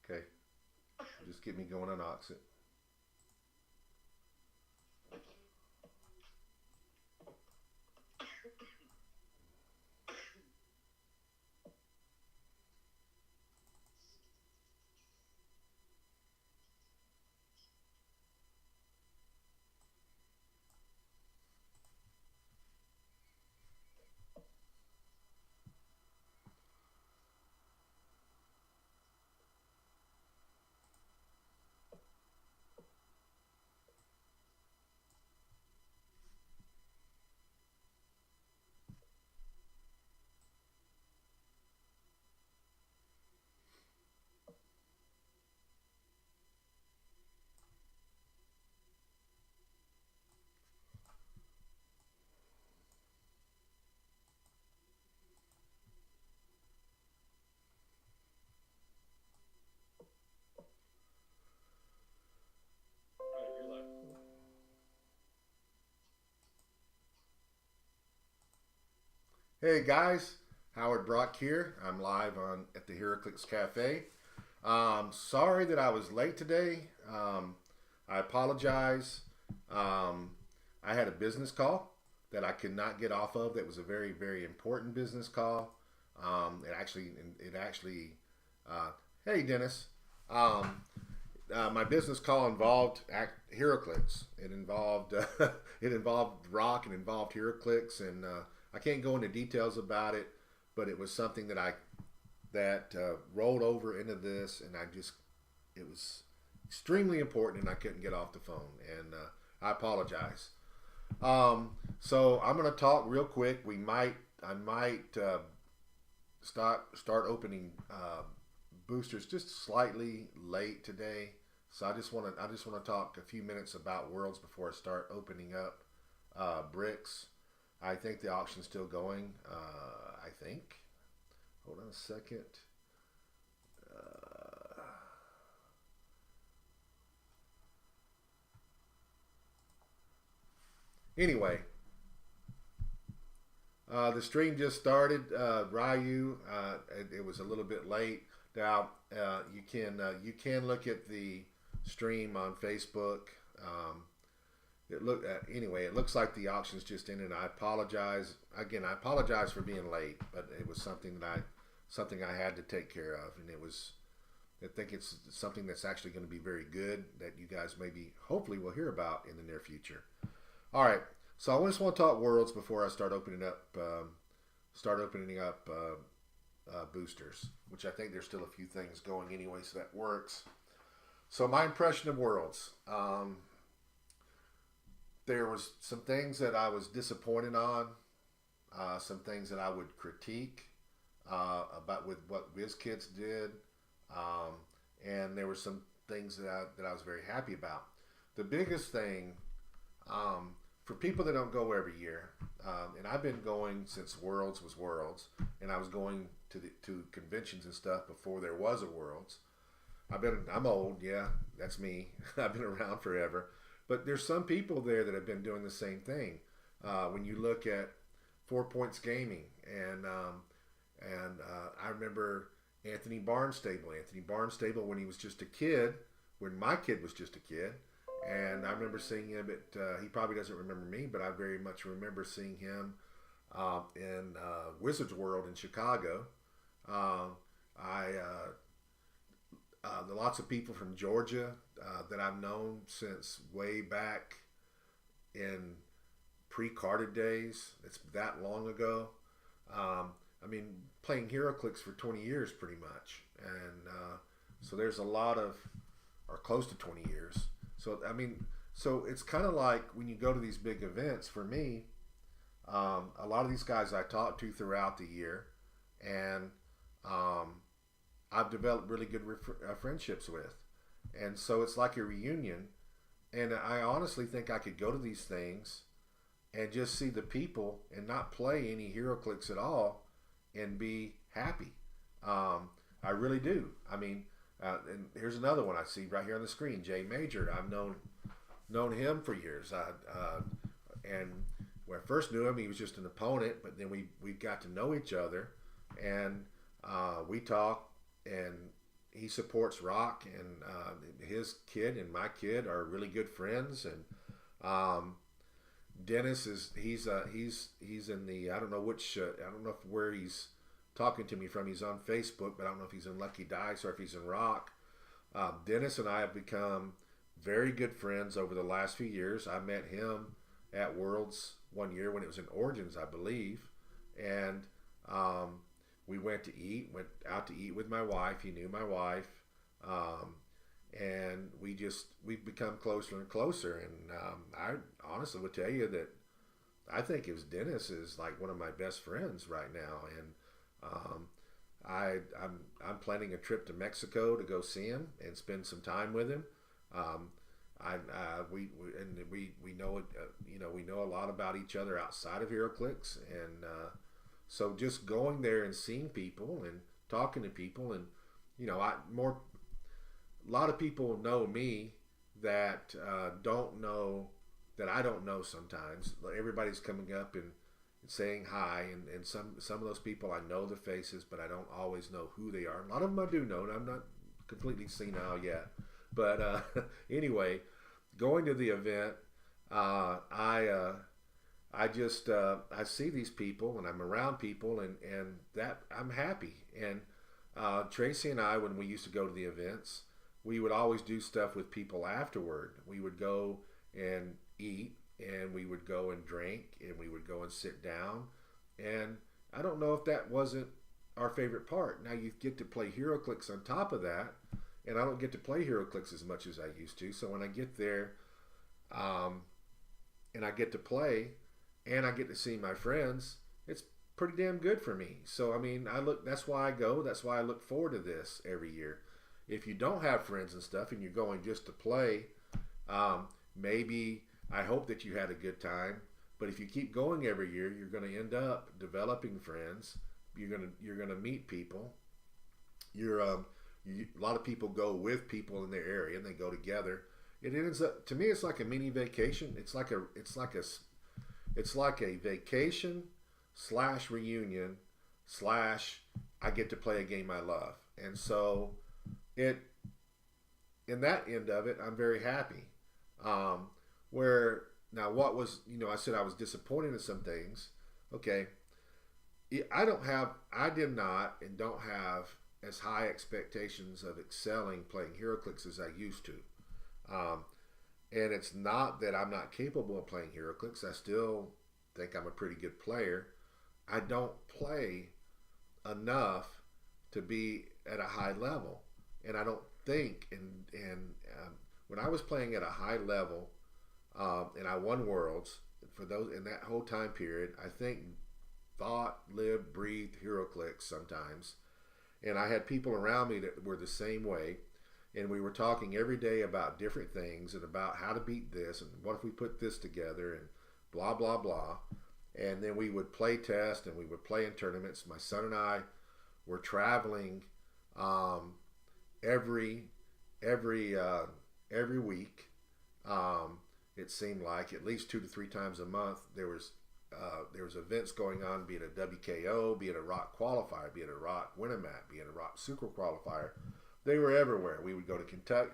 Okay. Just get me going on Oxit. Hey guys, Howard Brock here. I'm live on at the HeroClix Cafe. Sorry that I was late today. I apologize. Um, I had a business call that I could not get off of. That was a very, very important business call. It actually. Uh, hey Dennis. Um, my business call involved HeroClix. It involved it involved Rock and involved HeroClix, and I can't go into details about it, but it was something that rolled over into this, and it was extremely important, and I couldn't get off the phone, and I apologize. So I'm going to talk real quick. I might start opening boosters just slightly late today. So I just want to talk a few minutes about Worlds before I start opening up bricks. I think the auction's still going. I think. Hold on a second. Uh, anyway, the stream just started. Ryu, it was a little bit late. Now you can look at the stream on Facebook. Anyway. It looks like the auction's just ended. I apologize again. I apologize for being late, but it was something I had to take care of, and it was. I think it's something that's actually going to be very good that you guys maybe hopefully will hear about in the near future. All right. So I just want to talk worlds before I start opening up boosters, which I think there's still a few things going anyway, so that works. So my impression of worlds, there was some things that I was disappointed on, some things that I would critique about with what WizKids did, um, and there were some things that I was very happy about. The biggest thing for people that don't go every year, and I've been going since Worlds was Worlds, and I was going to conventions and stuff before there was a Worlds. I'm old, yeah, that's me. I've been around forever, but there's some people there that have been doing the same thing. When you look at 4 Points Gaming, and I remember Anthony Barnstable. Anthony Barnstable, when he was just a kid, when my kid was just a kid, and I remember seeing him at. He probably doesn't remember me, but I very much remember seeing him in Wizards World in Chicago. Uh, I lots of people from Georgia that I've known since way back in pre-carded days. It's that long ago. I mean, playing HeroClix for 20 years pretty much, and so there's a lot of, or close to 20 years. So I mean, so it's kind of like when you go to these big events. For me, a lot of these guys I talked to throughout the year, and um, I've developed really good friendships with, and so it's like a reunion. And I honestly think I could go to these things and just see the people and not play any HeroClix at all and be happy. I really do. I mean, and here's another one I see right here on the screen. Jay Major. I've known him for years. And when I first knew him, he was just an opponent. But then we got to know each other, and we talked. and he supports rock, and his kid and my kid are really good friends. And Dennis is he's in the, I don't know which, I don't know if where he's talking to me from. He's on Facebook, but I don't know if he's in Lucky Dice or if he's in rock. Dennis and I have become very good friends over the last few years. I met him at Worlds one year when it was in Origins, I believe, and we went out to eat with my wife. He knew my wife, and we've become closer and closer. And I honestly would tell you that I think it was Dennis is like one of my best friends right now, and I'm planning a trip to Mexico to go see him and spend some time with him. Um, we know it, we know a lot about each other outside of HeroClix, and so just going there and seeing people and talking to people, and a lot of people know me that don't know that I don't know sometimes. Everybody's coming up and saying hi, and some of those people I know the faces, but I don't always know who they are. A lot of them I do know, and I'm not completely senile yet. But anyway, going to the event, I just I see these people and I'm around people, and that I'm happy. And Tracy and I, when we used to go to the events, we would always do stuff with people afterward. We would go and eat, and we would go and drink, and we would go and sit down. And I don't know if that wasn't our favorite part. Now you get to play HeroClix on top of that, and I don't get to play HeroClix as much as I used to. So when I get there, and I get to play, and I get to see my friends, it's pretty damn good for me. So I mean, that's why I go. That's why I look forward to this every year. If you don't have friends and stuff, and you're going just to play, maybe I hope that you had a good time. But if you keep going every year, you're going to end up developing friends. You're gonna meet people. A lot of people go with people in their area, and they go together. It ends up, to me, it's like a mini vacation. It's like a vacation / reunion / I get to play a game I love. And so in that end of it, I'm very happy. Where now, what was, I said I was disappointed in some things. Okay, I did not and don't have as high expectations of excelling playing HeroClix as I used to. And it's not that I'm not capable of playing HeroClix. I still think I'm a pretty good player. I don't play enough to be at a high level. And I don't think, when I was playing at a high level, and I won Worlds, for those in that whole time period, I think thought, lived, breathed HeroClix sometimes. And I had people around me that were the same way. And we were talking every day about different things and about how to beat this and what if we put this together and blah, blah, blah. And then we would play test and we would play in tournaments. My son and I were traveling every week. It seemed like at least 2 to 3 times a month there was events going on, be it a WKO, be it a Rock qualifier, be it a Rock Winamat, be it a Rock Super qualifier. They were everywhere. We would go to Kentucky.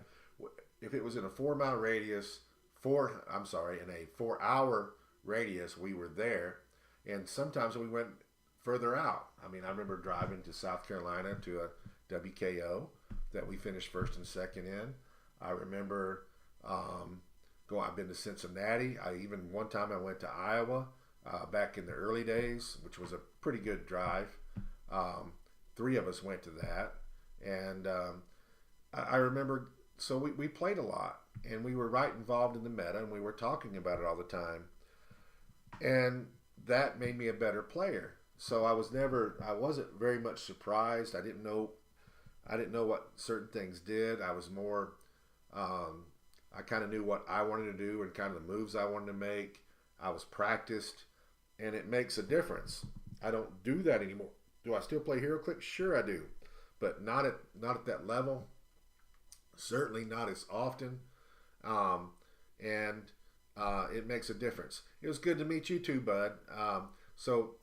If it was in a 4-mile radius, in a 4-hour radius, we were there. And sometimes we went further out. I mean, I remember driving to South Carolina to a WKO that we finished first and second in. I remember I've been to Cincinnati. One time I went to Iowa back in the early days, which was a pretty good drive. 3 of us went to that. And I remember, so we played a lot, and we were right involved in the meta, and we were talking about it all the time. And that made me a better player. So I wasn't very much surprised. I didn't know what certain things did. I was more, I kind of knew what I wanted to do and kind of the moves I wanted to make. I was practiced, and it makes a difference. I don't do that anymore. Do I still play HeroClix? Sure I do. But not at that level. Certainly not as often. And it makes a difference. It was good to meet you too, bud. So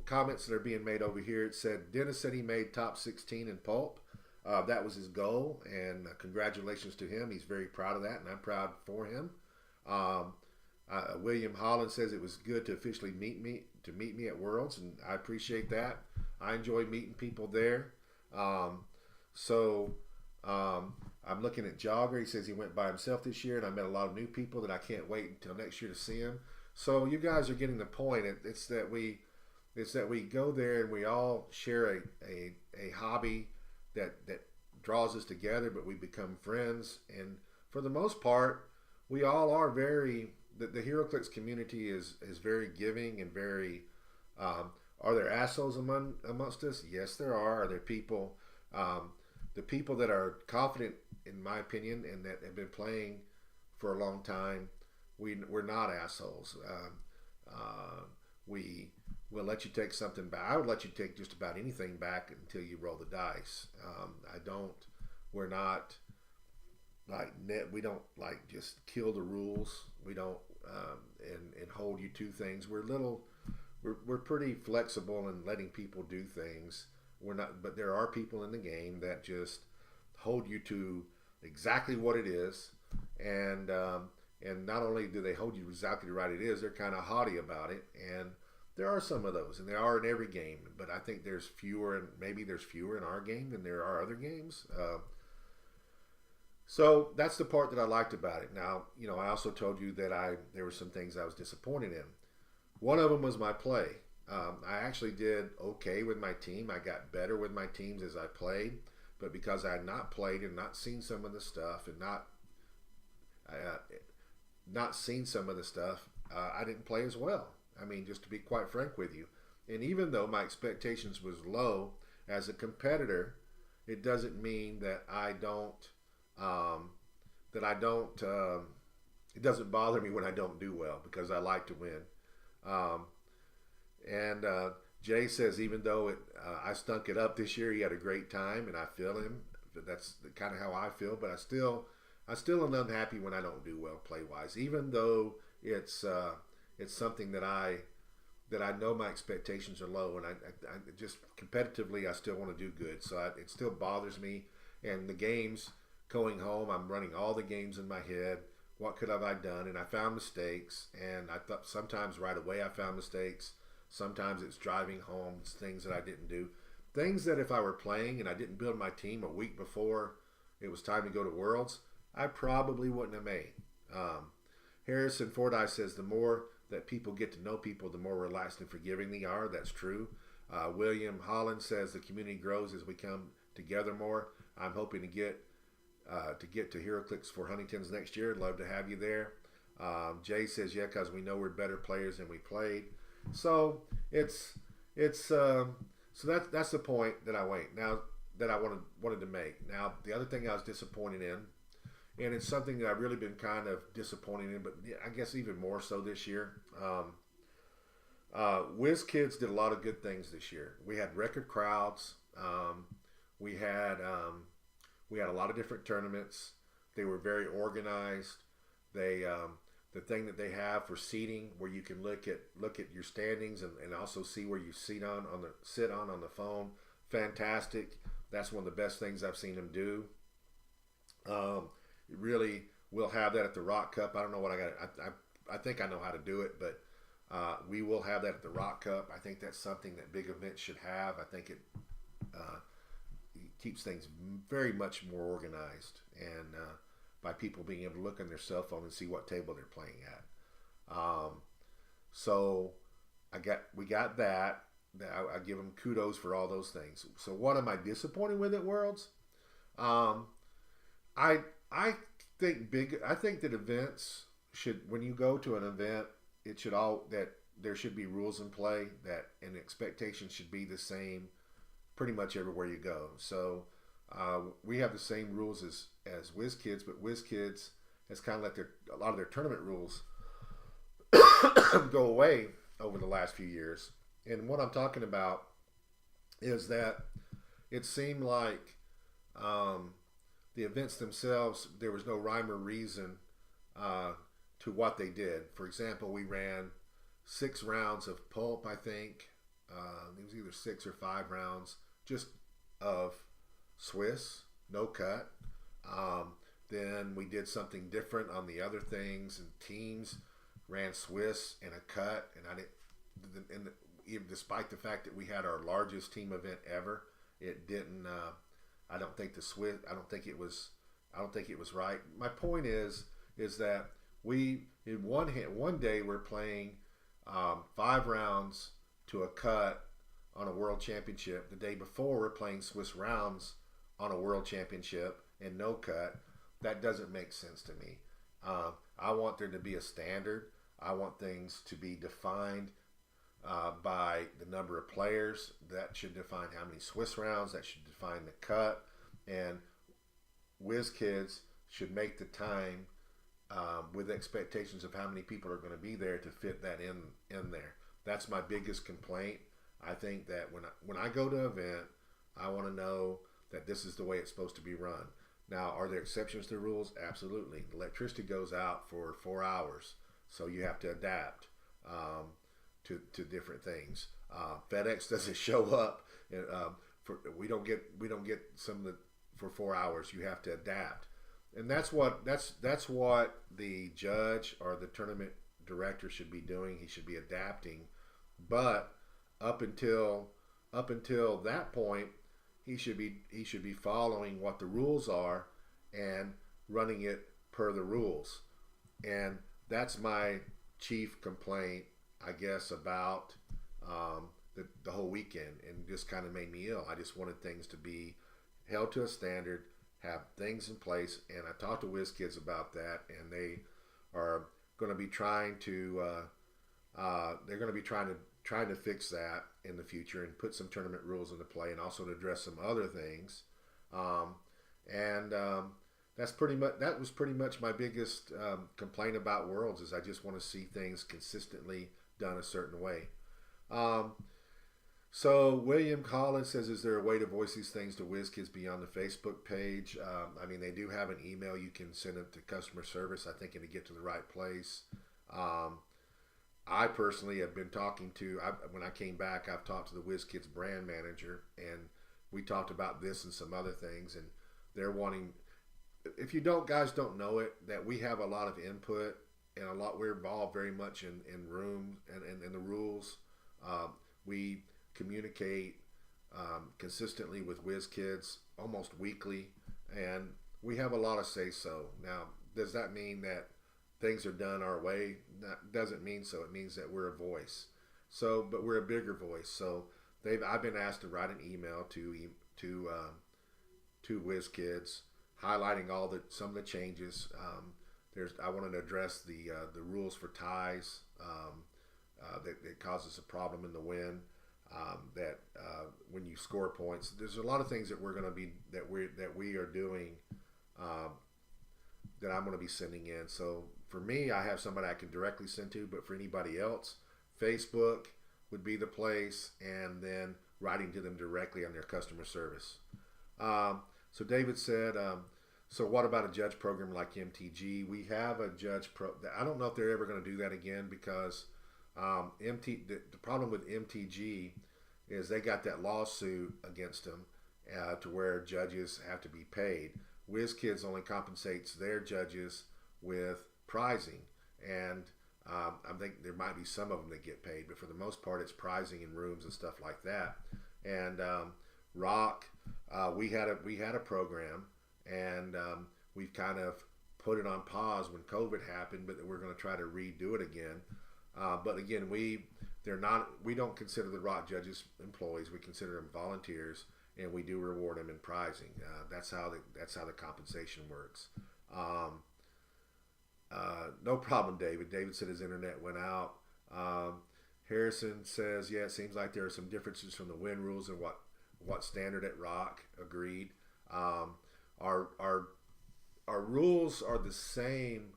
comments that are being made over here, it said, Dennis said he made top 16 in Pulp. That was his goal, and congratulations to him. He's very proud of that, and I'm proud for him. Um, William Holland says it was good to officially meet me at Worlds, and I appreciate that. I enjoy meeting people there. Um, so I'm looking at Jogger. He says he went by himself this year, and I met a lot of new people that I can't wait until next year to see him. So you guys are getting the point. It's that we go there and we all share a hobby that draws us together, but we become friends. And for the most part, we all are very the HeroClix community is very giving and very. Are there assholes amongst us? Yes, there are. Are there people? The people that are confident, in my opinion, and that have been playing for a long time, we're not assholes. We will let you take something back. I would let you take just about anything back until you roll the dice. I don't. We're not like net. We don't like just kill the rules. We don't and hold you to things. We're pretty flexible in letting people do things. We're not, but there are people in the game that just hold you to exactly what it is, and not only do they hold you exactly right it is, they're kind of haughty about it, and there are some of those, and there are in every game. But I think there's fewer, and maybe there's fewer in our game than there are other games. So that's the part that I liked about it. Now, I also told you that there were some things I was disappointed in. One of them was my play. I actually did okay with my team. I got better with my teams as I played, but because I had not played and not seen some of the stuff and not seen some of the stuff, I didn't play as well. I mean, just to be quite frank with you. And even though my expectations was low as a competitor, it doesn't mean that I don't. It doesn't bother me when I don't do well because I like to win. Um, and Jay says even though I stunk it up this year, he had a great time, and I feel him. That's kind of how I feel. But I still am unhappy when I don't do well play wise, even though it's something that I know my expectations are low, and I just competitively I still want to do good. So it still bothers me. And the games going home, I'm running all the games in my head. What could have I done? And I found mistakes, and I thought sometimes right away I found mistakes. Sometimes it's driving home. It's things that I didn't do. Things that if I were playing and I didn't build my team a week before it was time to go to Worlds, I probably wouldn't have made. Harrison Fordyce says the more that people get to know people, the more relaxed and forgiving they are. That's true. William Holland says the community grows as we come together more. I'm hoping to get to HeroClix for Huntington's next year. I'd love to have you there. Jay says, yeah, because we know we're better players than we played. So so that's the point that I wanted to make. Now the other thing I was disappointed in, and it's something that I've really been kind of disappointed in, but I guess even more so this year. WizKids did a lot of good things this year. We had record crowds. We had a lot of different tournaments. They were very organized. The thing that they have for seating, where you can look at your standings and also see where you sit on the phone, fantastic. That's one of the best things I've seen them do. Really, we'll have that at the Rock Cup. I don't know what I got. I think I know how to do it, but we will have that at the Rock Cup. I think that's something that big events should have. I think it keeps things very much more organized, and by people being able to look on their cell phone and see what table they're playing at. So we got that. I give them kudos for all those things. So what am I disappointed with at Worlds? I think that events should, when you go to an event, that there should be rules in play and expectations should be the same pretty much everywhere you go. So we have the same rules as WizKids, but WizKids has kind of let a lot of their tournament rules go away over the last few years. And what I'm talking about is that it seemed like the events themselves, there was no rhyme or reason to what they did. For example, we ran 6 rounds of pulp, I think. It was either 6 or 5 rounds just of Swiss, no cut. Um, then we did something different on the other things, and teams ran Swiss in a cut, and I didn't. And even despite the fact that we had our largest team event ever, it didn't. I don't think the Swiss. I don't think it was. I don't think it was right. My point is that we in one day we're playing 5 rounds to a cut on a world championship. The day before we're playing Swiss rounds on a world championship and no cut. That doesn't make sense to me. I want there to be a standard. I want things to be defined by the number of players. That should define how many Swiss rounds. That should define the cut. And Whiz Kids should make the time with expectations of how many people are going to be there to fit that in there. That's my biggest complaint. I think that when I go to an event, I want to know that this is the way it's supposed to be run. Now, are there exceptions to the rules? Absolutely. Electricity goes out for 4 hours, so you have to adapt to different things. FedEx doesn't show up. We don't get some of the for 4 hours. You have to adapt, and that's what the judge or the tournament director should be doing. He should be adapting, but up until that point, he should be following what the rules are and running it per the rules. And that's my chief complaint, I guess, about the whole weekend, and just kind of made me ill. I just wanted things to be held to a standard, have things in place, and I talked to Whiz Kids about that, and they are going to be trying to trying to fix that in the future and put some tournament rules into play, and also to address some other things. That was pretty much my biggest complaint about Worlds, is I just want to see things consistently done a certain way. So William Collins says, is there a way to voice these things to WizKids beyond the Facebook page? I mean, they do have an email. You can send it to customer service, I think, and to get to the right place. I personally have been talking to, when I came back, I've talked to the WizKids brand manager, and we talked about this and some other things, and they're wanting, if you guys don't know it, that we have a lot of input, and we're involved very much in rooms and in the rules. We communicate consistently with WizKids almost weekly, and we have a lot of say-so. Now, does that mean that things are done our way? That doesn't mean so. It means that we're a voice. So, but we're a bigger voice. So I've been asked to write an email to WizKids highlighting some of the changes. I wanted to address the rules for ties that causes a problem in the win. That when you score points, there's a lot of things that we are doing that I'm going to be sending in. So for me, I have somebody I can directly send to, but for anybody else, Facebook would be the place, and then writing to them directly on their customer service. So David said, so what about a judge program like MTG? We have a judge I don't know if they're ever going to do that again, because the problem with MTG is they got that lawsuit against them to where judges have to be paid. WizKids only compensates their judges with prizing, and I think there might be some of them that get paid, but for the most part, it's prizing in rooms and stuff like that. And Rock, we had a program, and we've kind of put it on pause when COVID happened, but we're going to try to redo it again. But again, we don't consider the Rock judges employees. We consider them volunteers, and we do reward them in prizing. That's how the compensation works. No problem, David. David said his internet went out. Harrison says, yeah, it seems like there are some differences from the win rules and what standard at Rock. Agreed. Our rules are the same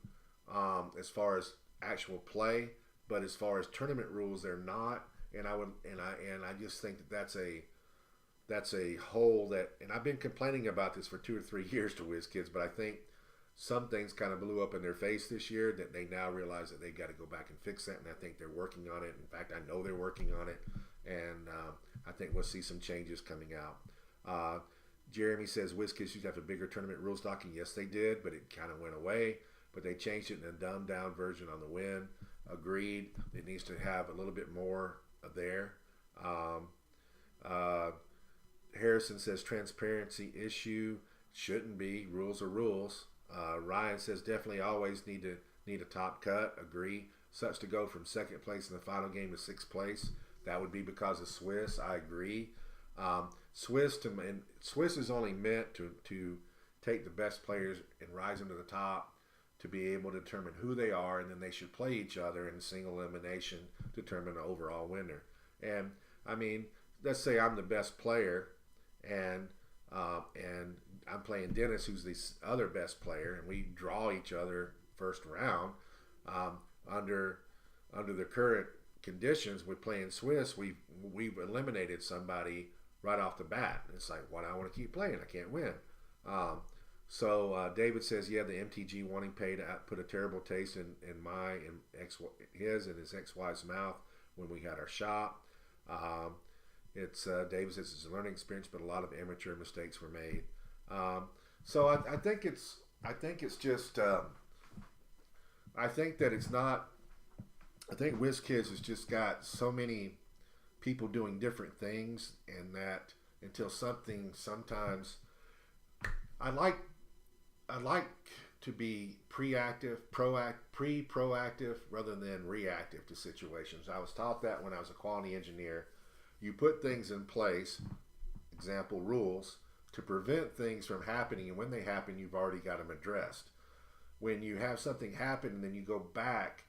as far as actual play, but as far as tournament rules, they're not. And I just think that's a hole that, and I've been complaining about this for 2 or 3 years to WizKids, but I think some things kind of blew up in their face this year that they now realize that they've got to go back and fix that, and I think they're working on it. In fact, I know they're working on it, and I think we'll see some changes coming out. Jeremy says WizKids used to have a bigger tournament rules document. Yes, they did, but it kind of went away. But they changed it in a dumbed down version on the Win. Agreed. It needs to have a little bit more there. Uh, Harrison says transparency issue shouldn't be. Rules are rules. Ryan says definitely always need a top cut. Agree. Such to go from second place in the final game to sixth place. That would be because of Swiss. I agree. Swiss is only meant to take the best players and rise them to the top to be able to determine who they are, and then they should play each other in single elimination to determine the overall winner. And I mean, let's say I'm the best player, and I'm playing Dennis, who's the other best player, and we draw each other first round. Under the current conditions with playing Swiss, we've eliminated somebody right off the bat. It's like, why do I want to keep playing? I can't win. So David says, yeah, the MTG wanting pay to put a terrible taste in his and his ex-wife's mouth when we had our shop. David says it's a learning experience, but a lot of amateur mistakes were made. So I think it's just. I think that it's not. I think WizKids has just got so many people doing different things, and that until sometimes I like to be proactive rather than reactive to situations. I was taught that when I was a quality engineer. You put things in place, example rules, to prevent things from happening, and when they happen, you've already got them addressed. When you have something happen and then you go back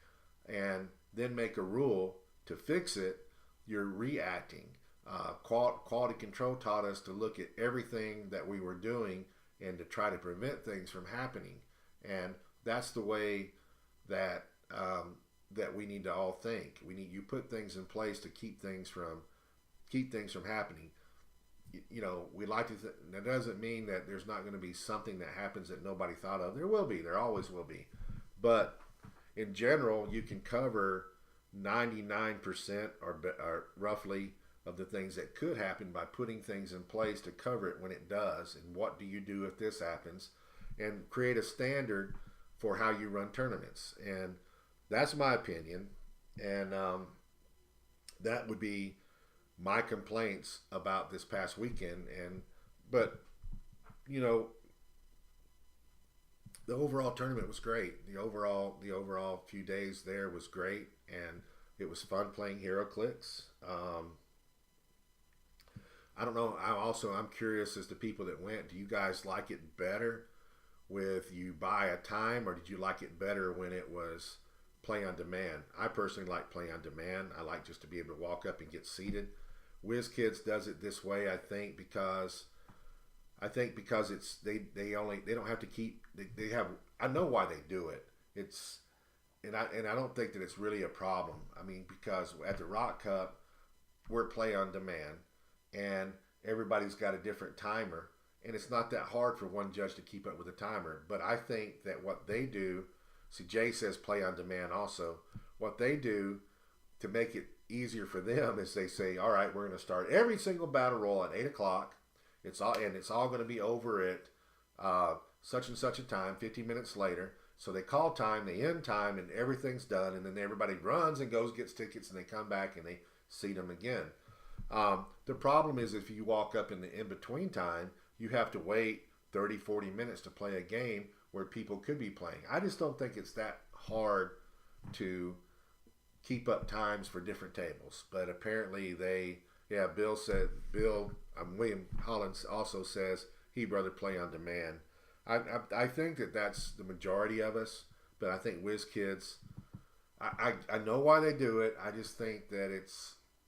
and then make a rule to fix it, you're reacting. Quality control taught us to look at everything that we were doing and to try to prevent things from happening. And that's the way that that we need to all think. You put things in place to keep things from happening. You know, we like to. That doesn't mean that there's not going to be something that happens that nobody thought of. There will be. There always will be. But in general, you can cover 99% or roughly of the things that could happen by putting things in place to cover it when it does. And what do you do if this happens? And create a standard for how you run tournaments. And that's my opinion. And that would be my complaints about this past weekend. But you know, the overall tournament was great. The overall few days there was great, and it was fun playing HeroClix. I don't know. I'm curious as to people that went. Do you guys like it better with you buy a time, or did you like it better when it was play on demand? I personally like play on demand. I like just to be able to walk up and get seated. WizKids does it this way, I think, because it's they don't have to keep they have. I know why they do it. And I don't think that it's really a problem. I mean, because at the Rock Cup, we're play on demand, and everybody's got a different timer, and it's not that hard for one judge to keep up with a timer. But I think that what they do, see, Jay says play on demand also. What they do to make it easier for them is they say, all right, we're going to start every single battle roll at 8 o'clock. It's all going to be over at such and such a time, 50 minutes later. So they call time, they end time, and everything's done. And then everybody runs and goes, gets tickets, and they come back and they seat them again. The problem is if you walk up in the in-between time, you have to wait 30, 40 minutes to play a game where people could be playing. I just don't think it's that hard to keep up times for different tables. But apparently William Hollins also says he'd rather play on demand. I think that that's the majority of us, but I think WizKids, I know why they do it. I just think that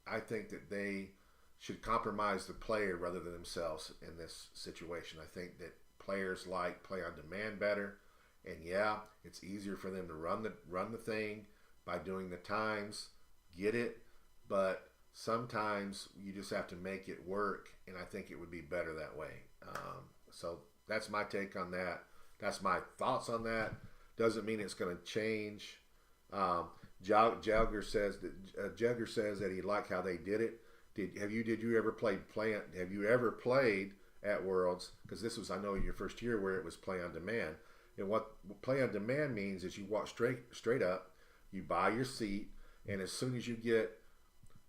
I think that they should compromise the player rather than themselves in this situation. I think that players like play on demand better, and yeah, it's easier for them to run the thing by doing the times, get it, but sometimes you just have to make it work, and I think it would be better that way. So that's my take on that. That's my thoughts on that. Doesn't mean it's going to change. Jagger says that he liked how they did it. Have you ever played at Worlds, because this was, I know, your first year where it was play on demand. And what play on demand means is you walk straight up, you buy your seat, and as soon as you get,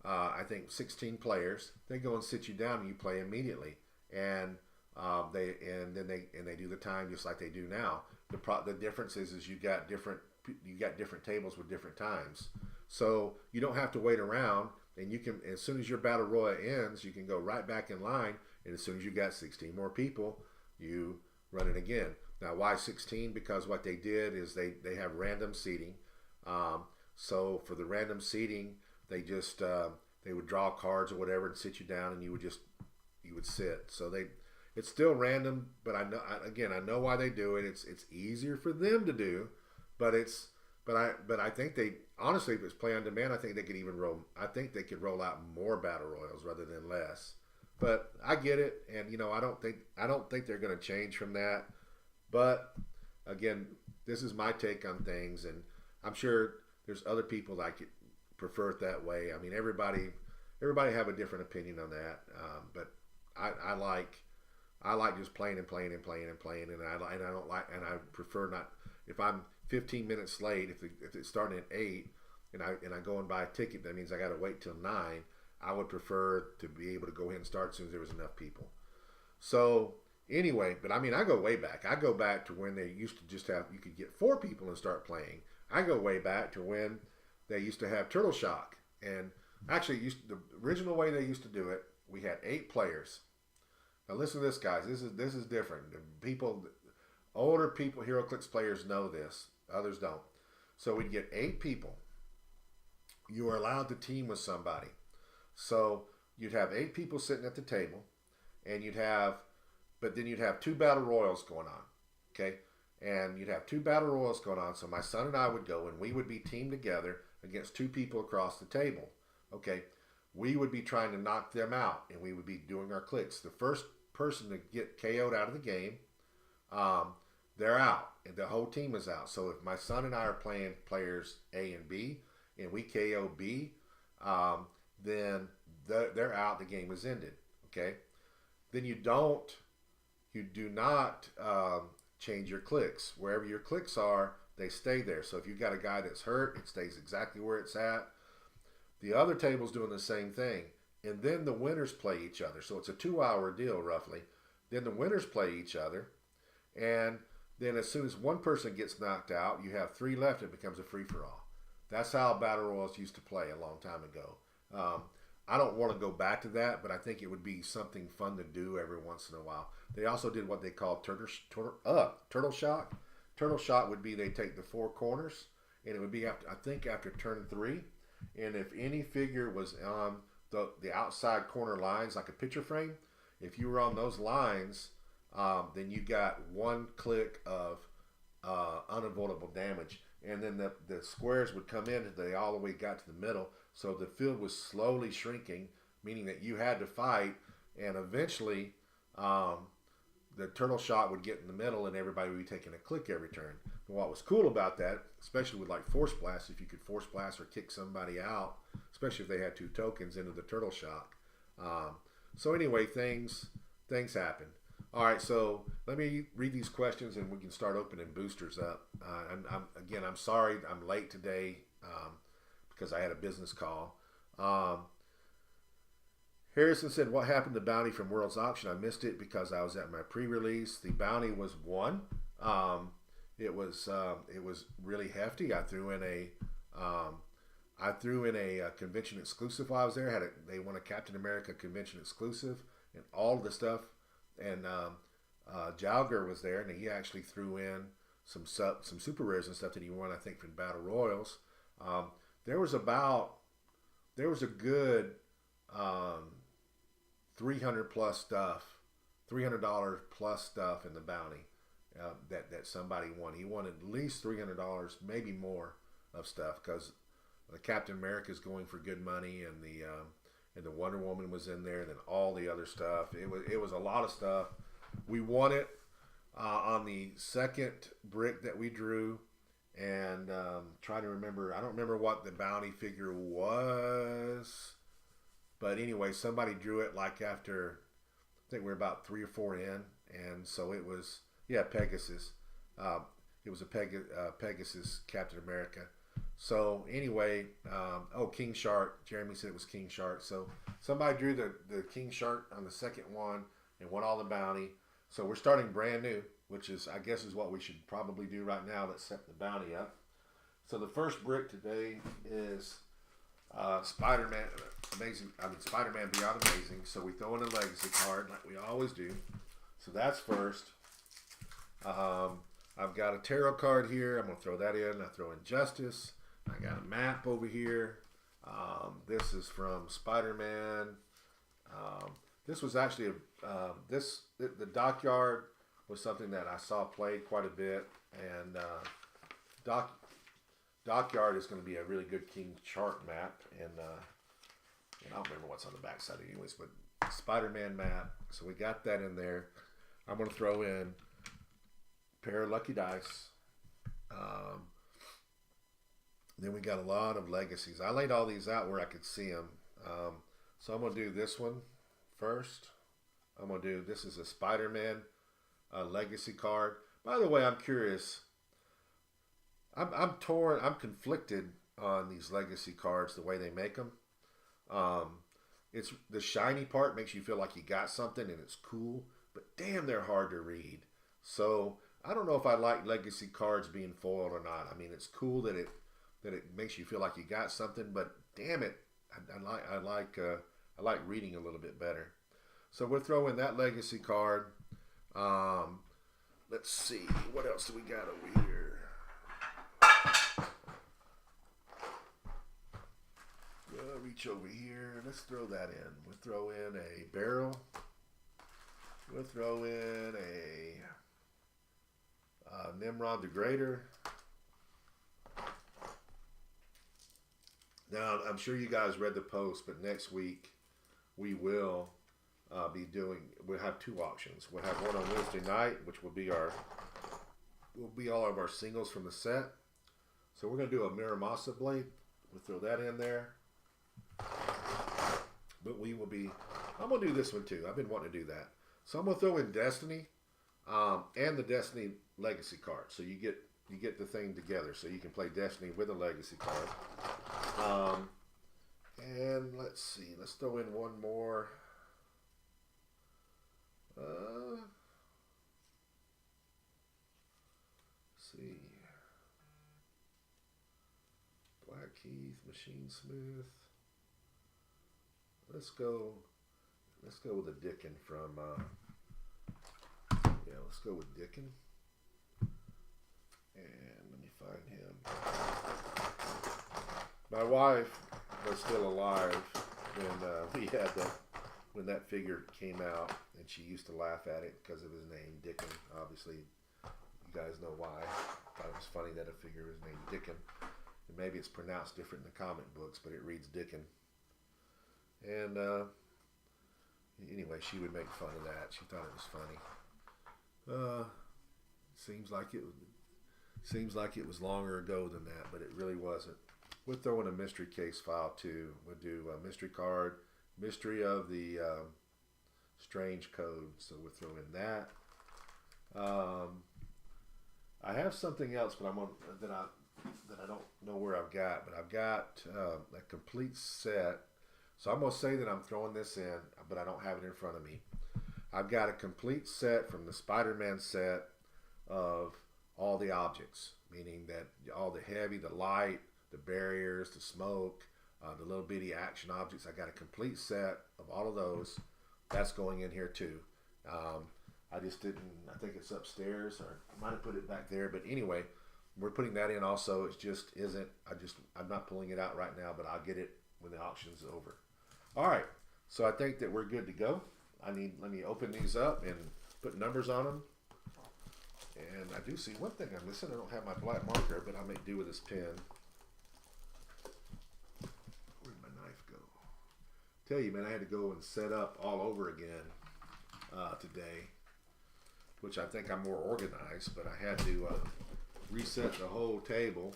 I think 16 players, they go and sit you down and you play immediately. And then they do the time just like they do now. The difference is you got different tables with different times, so you don't have to wait around. And you can, as soon as your battle royal ends, you can go right back in line. And as soon as you got 16 more people, you run it again. Now, why 16? Because what they did is they have random seating. So for the random seating, they would draw cards or whatever and sit you down, and you would sit. So it's still random, but I know why they do it. It's easier for them to do, but I think they honestly, if it's play on demand, I think they could roll out more battle royals rather than less. But I get it, and I don't think they're going to change from that. But again, this is my take on things, and I'm sure there's other people that could prefer it that way. I mean, everybody have a different opinion on that. But I like just playing and playing and playing and playing, and I prefer not, if I'm 15 minutes late, if it's starting at 8 and I go and buy a ticket, that means I got to wait till 9. I would prefer to be able to go ahead and start as soon as there was enough people. So anyway, but I mean, I go way back. I go back to when they used to just have, you could get 4 people and start playing. I go way back to when they used to have Turtle Shock. And actually, the original way they used to do it, we had 8 players. Now listen to this, guys. This is different. Older people, HeroClix players know this. Others don't. So we'd get 8 people. You were allowed to team with somebody. So you'd have 8 people sitting at the table, and but then you'd have 2 battle royals going on. Okay? And you'd have 2 battle royals going on. So my son and I would go, and we would be teamed together against 2 people across the table. Okay? We would be trying to knock them out, and we would be doing our clicks. The first person to get KO'd out of the game, they're out, and the whole team is out. So if my son and I are playing players A and B, and we KO B, then they're out. The game is ended. Okay. Then you do not change your clicks. Wherever your clicks are, they stay there. So if you've got a guy that's hurt, it stays exactly where it's at. The other table's doing the same thing. And then the winners play each other. So it's a 2-hour deal, roughly. Then the winners play each other. And then as soon as one person gets knocked out, you have 3 left, it becomes a free-for-all. That's how Battle Royals used to play a long time ago. I don't want to go back to that, but I think it would be something fun to do every once in a while. They also did what they call Turtle Shock. Turtle Shock would be they take the 4 corners, and it would be after turn 3. And if any figure was on the outside corner lines, like a picture frame, if you were on those lines, then you got 1 click of unavoidable damage. And then the squares would come in and they all the way got to the middle. So the field was slowly shrinking, meaning that you had to fight. And eventually, the turtle shot would get in the middle and everybody would be taking a click every turn. And what was cool about that, especially with like Force Blast, if you could Force Blast or kick somebody out, especially if they had 2 tokens into the turtle shock. So anyway, things happen. All right, so let me read these questions and we can start opening boosters up. I'm sorry I'm late today because I had a business call. Harrison said, what happened to Bounty from World's Auction? I missed it because I was at my pre-release. The Bounty was won. It was really hefty. I threw in a convention exclusive while I was there. They won a Captain America convention exclusive and all the stuff. And Jalger was there, and he actually threw in some super rares and stuff that he won, I think, from Battle Royals. There was a good $300 plus stuff, $300 plus stuff in the Bounty that somebody won. He won at least $300, maybe more of stuff because the Captain America is going for good money, and the Wonder Woman was in there, and then all the other stuff. It was a lot of stuff. We won it on the second brick that we drew, and trying to remember. I don't remember what the Bounty figure was, but anyway, somebody drew it like after. I think we're about 3 or 4 in, and so it was, yeah, Pegasus. Uh, it was a Pegasus Captain America. So anyway, oh, King Shark. Jeremy said it was King Shark. So somebody drew the King Shark on the second one and won all the bounty. So we're starting brand new, which is, I guess, is what we should probably do right now. Let's set the bounty up. So the first brick today is Spider-Man Amazing. I mean, Spider-Man Beyond Amazing. So we throw in a legacy card like we always do. So that's first. I've got a tarot card here. I'm gonna throw that in. I throw in Justice. I got a map over here. This is from Spider-Man. This was actually the Dockyard was something that I saw played quite a bit, and Dockyard is going to be a really good King Shark map, and I don't remember what's on the back side anyways, but Spider-Man map. So we got that in there. I'm going to throw in a pair of lucky dice. Then we got a lot of legacies. I laid all these out where I could see them. So I'm going to do this one first. I'm going to do, this is a Spider-Man legacy card. By the way, I'm curious. I'm torn. I'm conflicted on these legacy cards, the way they make them. It's the shiny part makes you feel like you got something and it's cool, but damn, they're hard to read. So I don't know if I like legacy cards being foiled or not. I mean, it's cool that it makes you feel like you got something, but damn it, I like reading a little bit better. So we'll throw in that legacy card. Let's see, what else do we got over here? We'll reach over here. Let's throw that in. We'll throw in a barrel. We'll throw in a Nimrod the Greater. Now, I'm sure you guys read the post, but next week we will we'll have 2 auctions. We'll have one on Wednesday night, which will be all of our singles from the set. So we're going to do a Miramasa blade. We'll throw that in there. But I'm going to do this one too. I've been wanting to do that. So I'm going to throw in Destiny and the Destiny Legacy card. So you get the thing together. So you can play Destiny with a Legacy card. And let's see. Let's throw in one more. Let's see. Blackheath, Machine Smith. Let's go with a Dickin from let's go with Dickin. And let me find him. My wife was still alive when when that figure came out, and she used to laugh at it because of his name, Dickin. Obviously, you guys know why. I thought it was funny that a figure was named Dickin. And maybe it's pronounced different in the comic books, but it reads Dickin. And anyway, she would make fun of that. She thought it was funny. Seems like it was longer ago than that, but it really wasn't. We'll throw in a mystery case file too. We'll do a mystery card, mystery of the strange code. So we'll throw in that. I have something else, but that I don't know where I've got. But I've got a complete set. So I'm going to say that I'm throwing this in, but I don't have it in front of me. I've got a complete set from the Spider-Man set of all the objects, meaning that all the heavy, the light, the barriers, the smoke, the little bitty action objects. I got a complete set of all of those. That's going in here too. I just didn't, I think it's upstairs, or I might have put it back there. But anyway, we're putting that in also. It just isn't, I'm not pulling it out right now, but I'll get it when the auction's over. All right, so I think that we're good to go. Let me open these up and put numbers on them. And I do see one thing I'm missing. I don't have my black marker, but I may do with this pen. Where'd my knife go? Tell you, man, I had to go and set up all over again today, which I think I'm more organized, but I had to reset the whole table.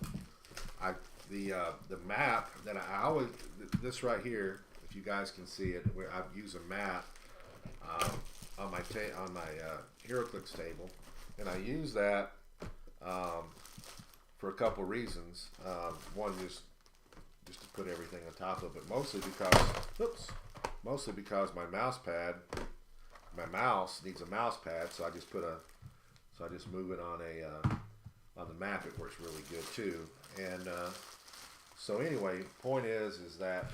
The map that I always, this right here, if you guys can see it, where I've used a map. on my HeroClix table, and I use that um, for a couple reasons. One, just to put everything on top of it, mostly because my mouse needs a mouse pad, so I just move it on on the map. It works really good too. And so anyway, point is that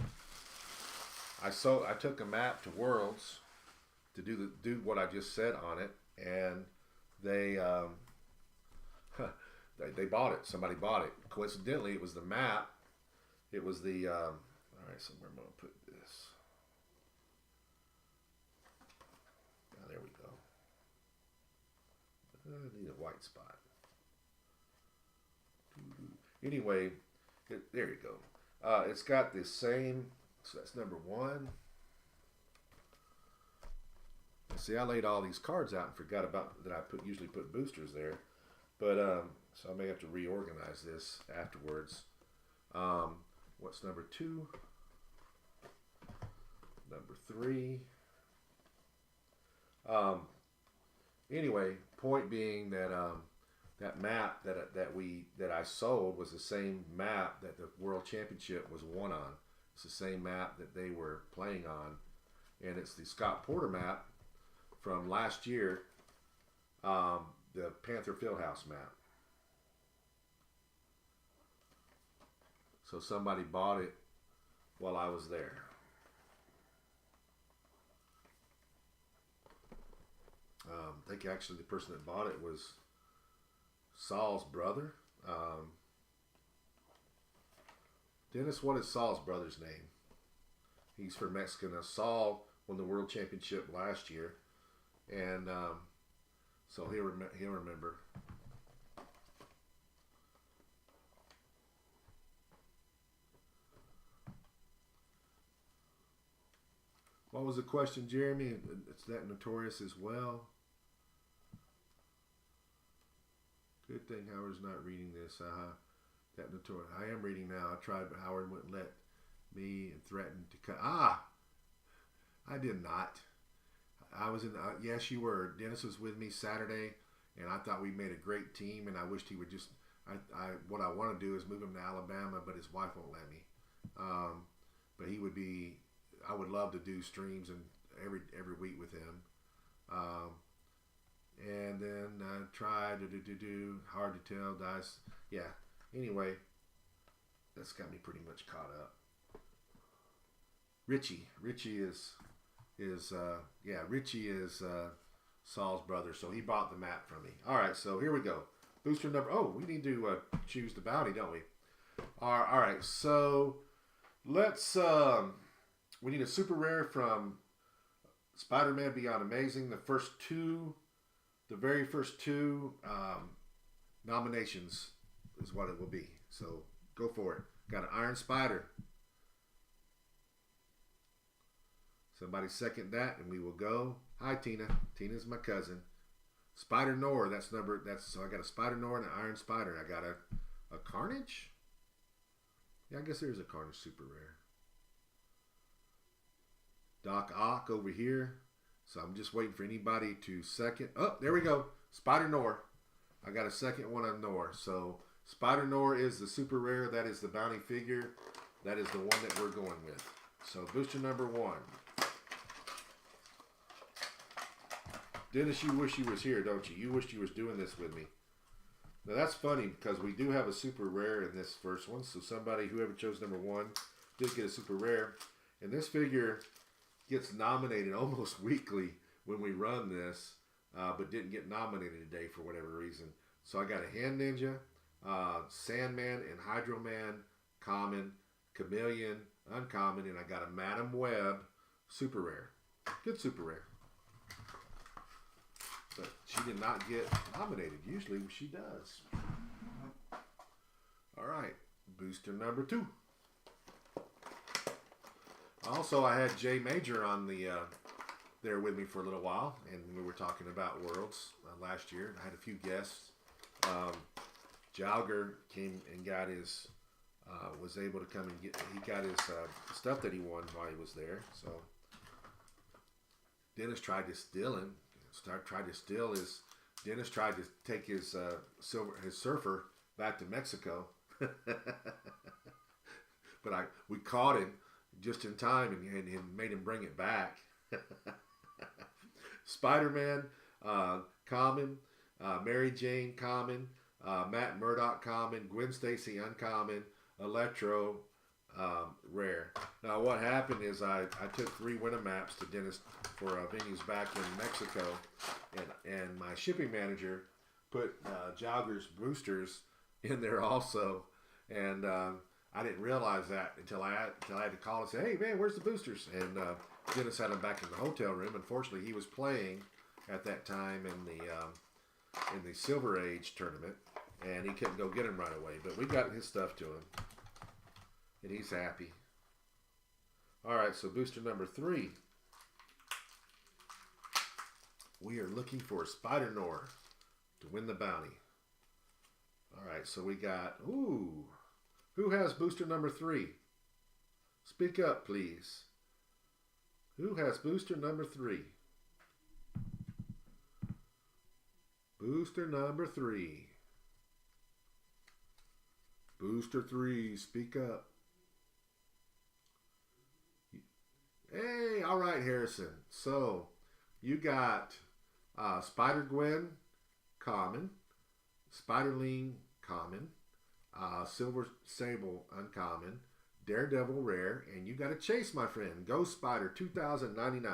I took a map to Worlds to do what I just said on it, and they they bought it. Somebody bought it. Coincidentally, it was the map. It was the all right. So where am I gonna put this? Oh, there we go. I need a white spot. Anyway, there you go. It's got the same. So that's number 1. See, I laid all these cards out and forgot about that. I usually put boosters there, but so I may have to reorganize this afterwards. What's number 2? Number 3. Anyway, point being that that map that I sold was the same map that the World Championship was won on. It's the same map that they were playing on, and it's the Scott Porter map from last year, the Panther Fieldhouse map. So somebody bought it while I was there. I think actually the person that bought it was Saul's brother. Dennis, what is Saul's brother's name? He's from Mexico. Now, Saul won the World Championship last year, and so he'll remember. What was the question, Jeremy? It's that notorious as well. Good thing Howard's not reading this. That notorious. I am reading now. I tried, but Howard wouldn't let me and threatened to cut. I did not. I was in. Yes, you were. Dennis was with me Saturday, and I thought we made a great team. And I wished he would just. What I want to do is move him to Alabama, but his wife won't let me. But he would be. I would love to do streams and every week with him. And then try to do hard to tell dice. Yeah. Anyway, that's got me pretty much caught up. Richie is Saul's brother, so he bought the map from me. All right, so here we go. Booster number. Oh, we need to choose the bounty, don't we? All right, so let's. We need a super rare from Spider-Man Beyond Amazing. The very first two nominations is what it will be. So go for it. Got an Iron Spider. Somebody second that, and we will go. Hi, Tina. Tina's my cousin. Spider Nor. So I got a Spider Nor and an Iron Spider. I got a Carnage. Yeah, I guess there's a Carnage super rare. Doc Ock over here. So I'm just waiting for anybody to second. Oh, there we go. Spider Nor. I got a second one on Nor. So Spider Nor is the super rare. That is the bounty figure. That is the one that we're going with. So booster number 1. Dennis, you wish you was here, don't you? You wished you was doing this with me. Now that's funny because we do have a super rare in this first one. So whoever chose number 1, did get a super rare. And this figure gets nominated almost weekly when we run this, but didn't get nominated today for whatever reason. So I got a Hand Ninja, Sandman and Hydro Man, common, Chameleon, uncommon, and I got a Madam Web, super rare. Good super rare. But she did not get nominated. Usually she does. All right, booster number 2. Also, I had Jay Major on there with me for a little while, and we were talking about Worlds last year. I had a few guests. Jalger came and got his, was able to come and he got his stuff that he won while he was there. So Dennis tried to steal him. Tried to steal his. Dennis tried to take his his surfer back to Mexico, but we caught him just in time and made him bring it back. Spider-Man, common. Mary Jane, common. Matt Murdock, common. Gwen Stacy, uncommon. Electro, rare. Now, what happened is I took 3 winter maps to Dennis for venues back in Mexico, and my shipping manager put Joggers boosters in there also, and I didn't realize that until I had to call and say, "Hey man, where's the boosters?" And Dennis had them back in the hotel room. Unfortunately, he was playing at that time in the Silver Age tournament, and he couldn't go get them right away. But we got his stuff to him, and he's happy. All right, so booster number 3. We are looking for Spider-Nor to win the bounty. All right, so we got, ooh, who has booster number 3? Speak up, please. Who has booster number 3? Booster number 3. Booster 3, speak up. Hey, all right, Harrison. So, you got Spider-Gwen, common. Spider-Ling, common. Silver Sable, uncommon. Daredevil, rare. And you got a chase, my friend. Ghost Spider, 2099.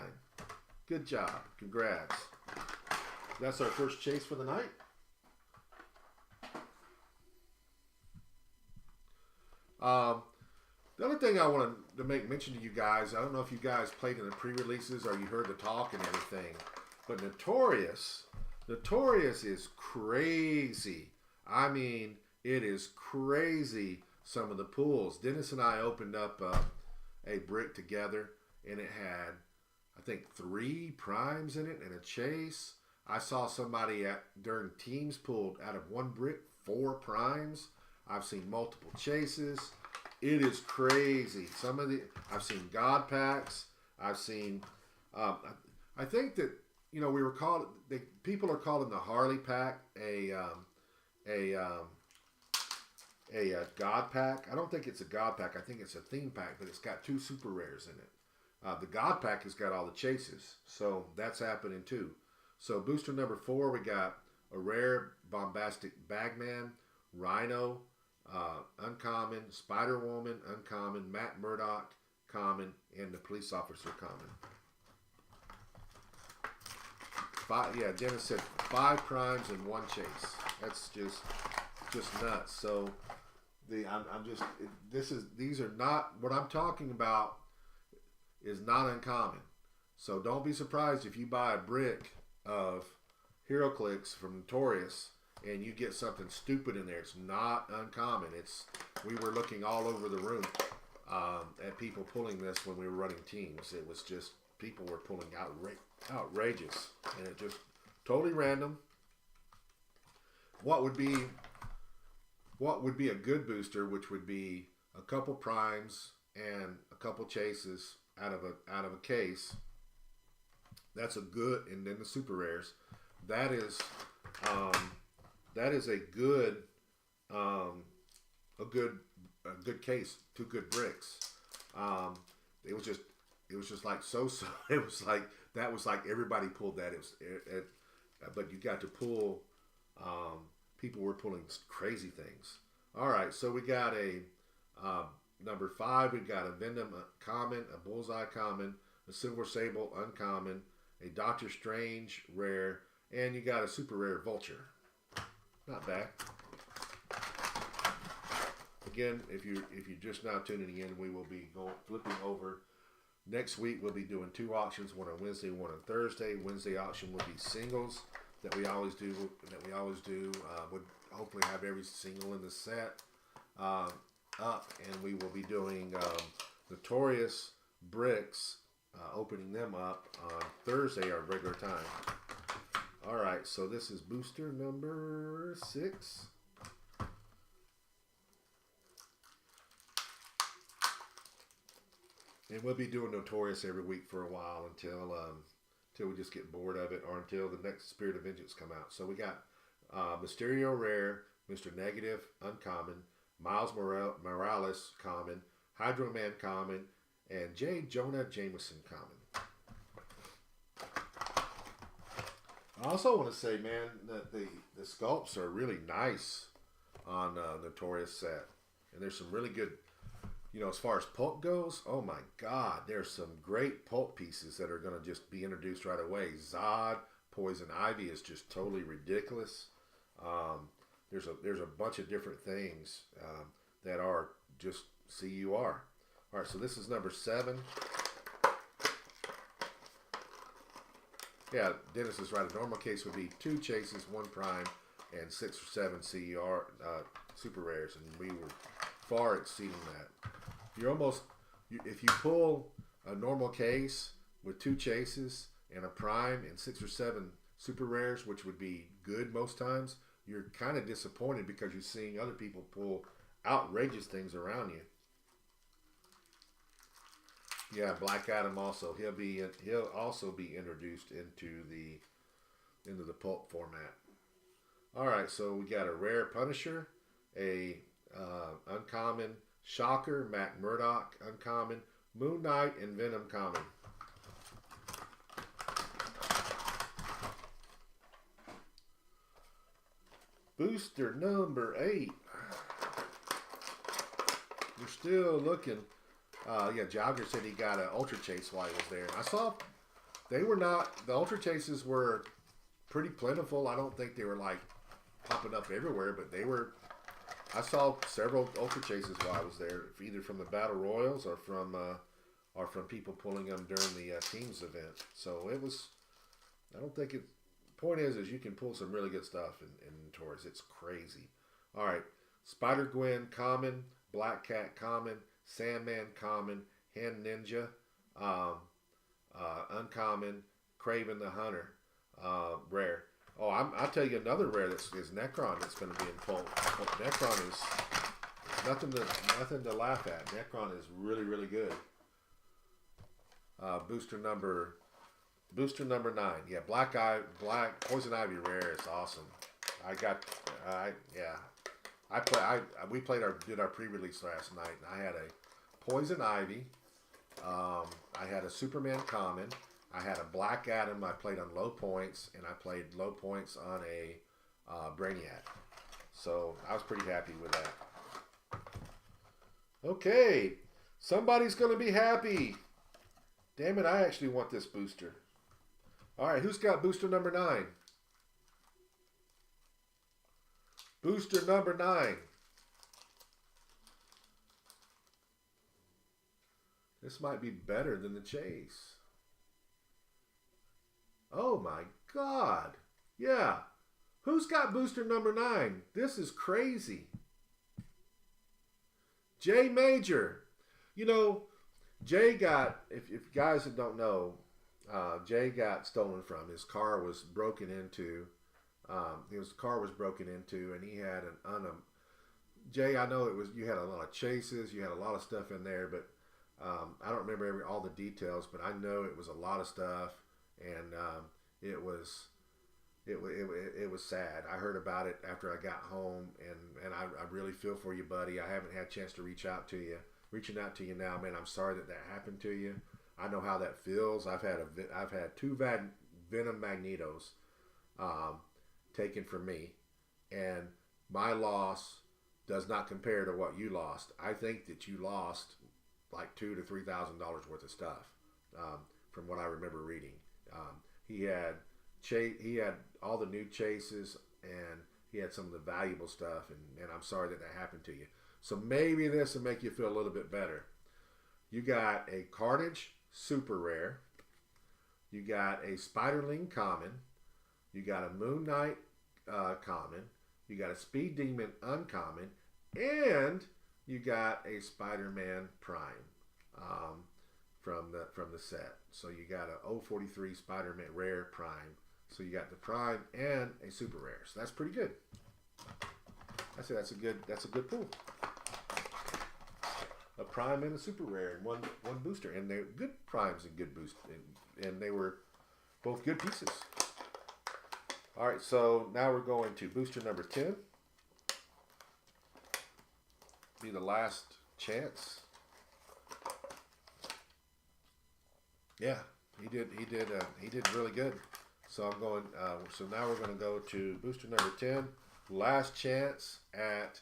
Good job. Congrats. That's our first chase for the night. The other thing I wanted to make mention to you guys, I don't know if you guys played in the pre-releases or you heard the talk and everything, but Notorious is crazy. I mean, it is crazy, some of the pools. Dennis and I opened up a brick together, and it had, I think, 3 primes in it and a chase. I saw somebody during teams pulled out of 1 brick 4 primes. I've seen multiple chases. It is crazy. I've seen God packs. I've seen. I think that we were called. People are calling the Harley pack a God pack. I don't think it's a God pack. I think it's a theme pack, but it's got 2 super rares in it. The God pack has got all the chases, so that's happening too. So booster number 4, we got a rare Bombastic Bagman, Rhino, uncommon, Spider-Woman, uncommon, Matt Murdock, common, and the Police Officer, common. Dennis said 5 primes and 1 chase. That's just nuts. So these are not what I'm talking about. Is not uncommon. So don't be surprised if you buy a brick of HeroClix from Notorious and you get something stupid in there. It's not uncommon. We were looking all over the room at people pulling this when we were running teams. It was just people were pulling outrageous, and it just totally random. What would be a good booster, which would be a couple primes and a couple chases out of a case. That's a good, and then the super rares. That is a good case. 2 good bricks. It was just like so. It was like that was like everybody pulled that. But you got to pull. People were pulling crazy things. All right, so we got a number 5. We got a Venom common, a Bullseye common, a Silver Sable uncommon, a Doctor Strange rare, and you got a super rare Vulture. Not bad. Again, if you're just now tuning in, we will be flipping over. Next week we'll be doing 2 auctions, one on Wednesday, one on Thursday. Wednesday auction will be singles that we always do. Would hopefully have every single in the set up, and we will be doing Notorious bricks, opening them up on Thursday, our regular time. All right, so this is booster number 6. And we'll be doing Notorious every week for a while until until we just get bored of it, or until the next Spirit of Vengeance come out. So we got Mysterio rare, Mr. Negative uncommon, Miles Morales common, Hydro Man common, and J. Jonah Jameson common. I also want to say, man, that the sculpts are really nice on Notorious set, and there's some really good. As far as pulp goes, oh my God, there's some great pulp pieces that are going to just be introduced right away. Zod, Poison Ivy is just totally ridiculous. There's a bunch of different things that are just CUR. All right, so this is number 7. Yeah, Dennis is right. A normal case would be 2 chases, 1 prime, and 6 or 7 CUR super rares, and we were far exceeding that. If you pull a normal case with 2 chases and a prime and 6 or 7 super rares, which would be good most times, you're kind of disappointed because you're seeing other people pull outrageous things around you. Yeah, Black Adam also. He'll also be introduced into the pulp format. All right, so we got a rare Punisher, a uncommon Shocker, Matt Murdock uncommon, Moon Knight, and Venom common. Booster number 8. We're still looking. Jogger said he got an Ultra Chase while he was there. I saw the Ultra Chases were pretty plentiful. I don't think they were like popping up everywhere, but I saw several Ultra Chases while I was there, either from the Battle Royals or from people pulling them during the Teams event. So it was, I don't think it, point is you can pull some really good stuff in Notorious. It's crazy. All right, Spider-Gwen common, Black Cat common, Sandman common, Hen Ninja uncommon, Kraven the Hunter rare. Oh, I'll tell you another rare is Necron that's going to be in pulp. Necron is nothing to laugh at. Necron is really, really good. Booster number 9. Yeah, Black Poison Ivy rare is awesome. We did our pre-release last night, and I had a Poison Ivy. I had a Superman common. I had a Black Adam I played on low points, and I played low points on a Brainiac. So I was pretty happy with that. Okay, somebody's going to be happy. Damn it, I actually want this booster. All right, who's got booster number 9? Booster number 9. This might be better than the Chase. Oh my God. Yeah. Who's got booster number 9? This is crazy. Jay Major. Jay got, if you guys don't know, Jay got stolen from. His car was broken into. His car was broken into, and he had Jay, I know you had a lot of chases, you had a lot of stuff in there, but I don't remember all the details, but I know it was a lot of stuff, and it was sad. I heard about it after I got home, and I really feel for you, buddy. I haven't had a chance to reaching out to you now, man. I'm sorry that happened to you. I know how that feels. I've had 2 Venom Magnetos taken from me, and my loss does not compare to what you lost. I think that you lost like $2,000 to $3,000 worth of stuff, from what I remember reading. He had all the new chases, and he had some of the valuable stuff, and I'm sorry that happened to you. So maybe this will make you feel a little bit better. You got a Carnage super rare. You got a Spiderling common. You got a Moon Knight common. You got a Speed Demon uncommon, and you got a Spider-Man Prime from the set. So you got a 043 Spider-Man rare Prime. So you got the Prime and a super rare. So that's pretty good. I say that's a good pull. A Prime and a super rare and one booster, and they're good primes and good boost, and they were Both good pieces. All right, so now we're going to booster number 10. Be the last chance. Yeah, he did really good. So I'm going. So now we're going to go to booster number 10. Last chance at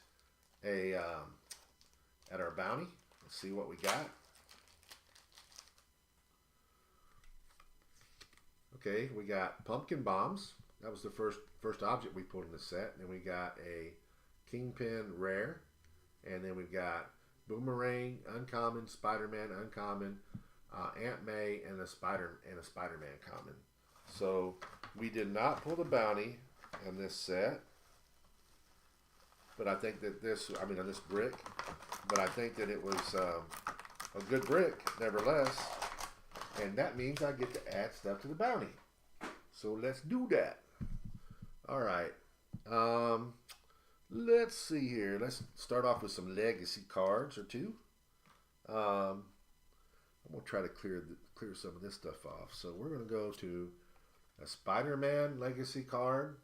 at our bounty. Let's see what we got. Okay, we got pumpkin bombs. That was the first object we pulled in the set. And then we got a Kingpin rare, and then we've got Boomerang uncommon, Spider-Man uncommon, Aunt May, and a Spider-Man common. So we did not pull the bounty in this set, but I think that on this brick, but I think that it was a good brick nevertheless, and that means I get to add stuff to the bounty. So let's do that. All right. Let's see here. Let's start off with some legacy cards or two. I'm gonna try to clear some of this stuff off. So we're gonna go to a Spider-Man legacy card.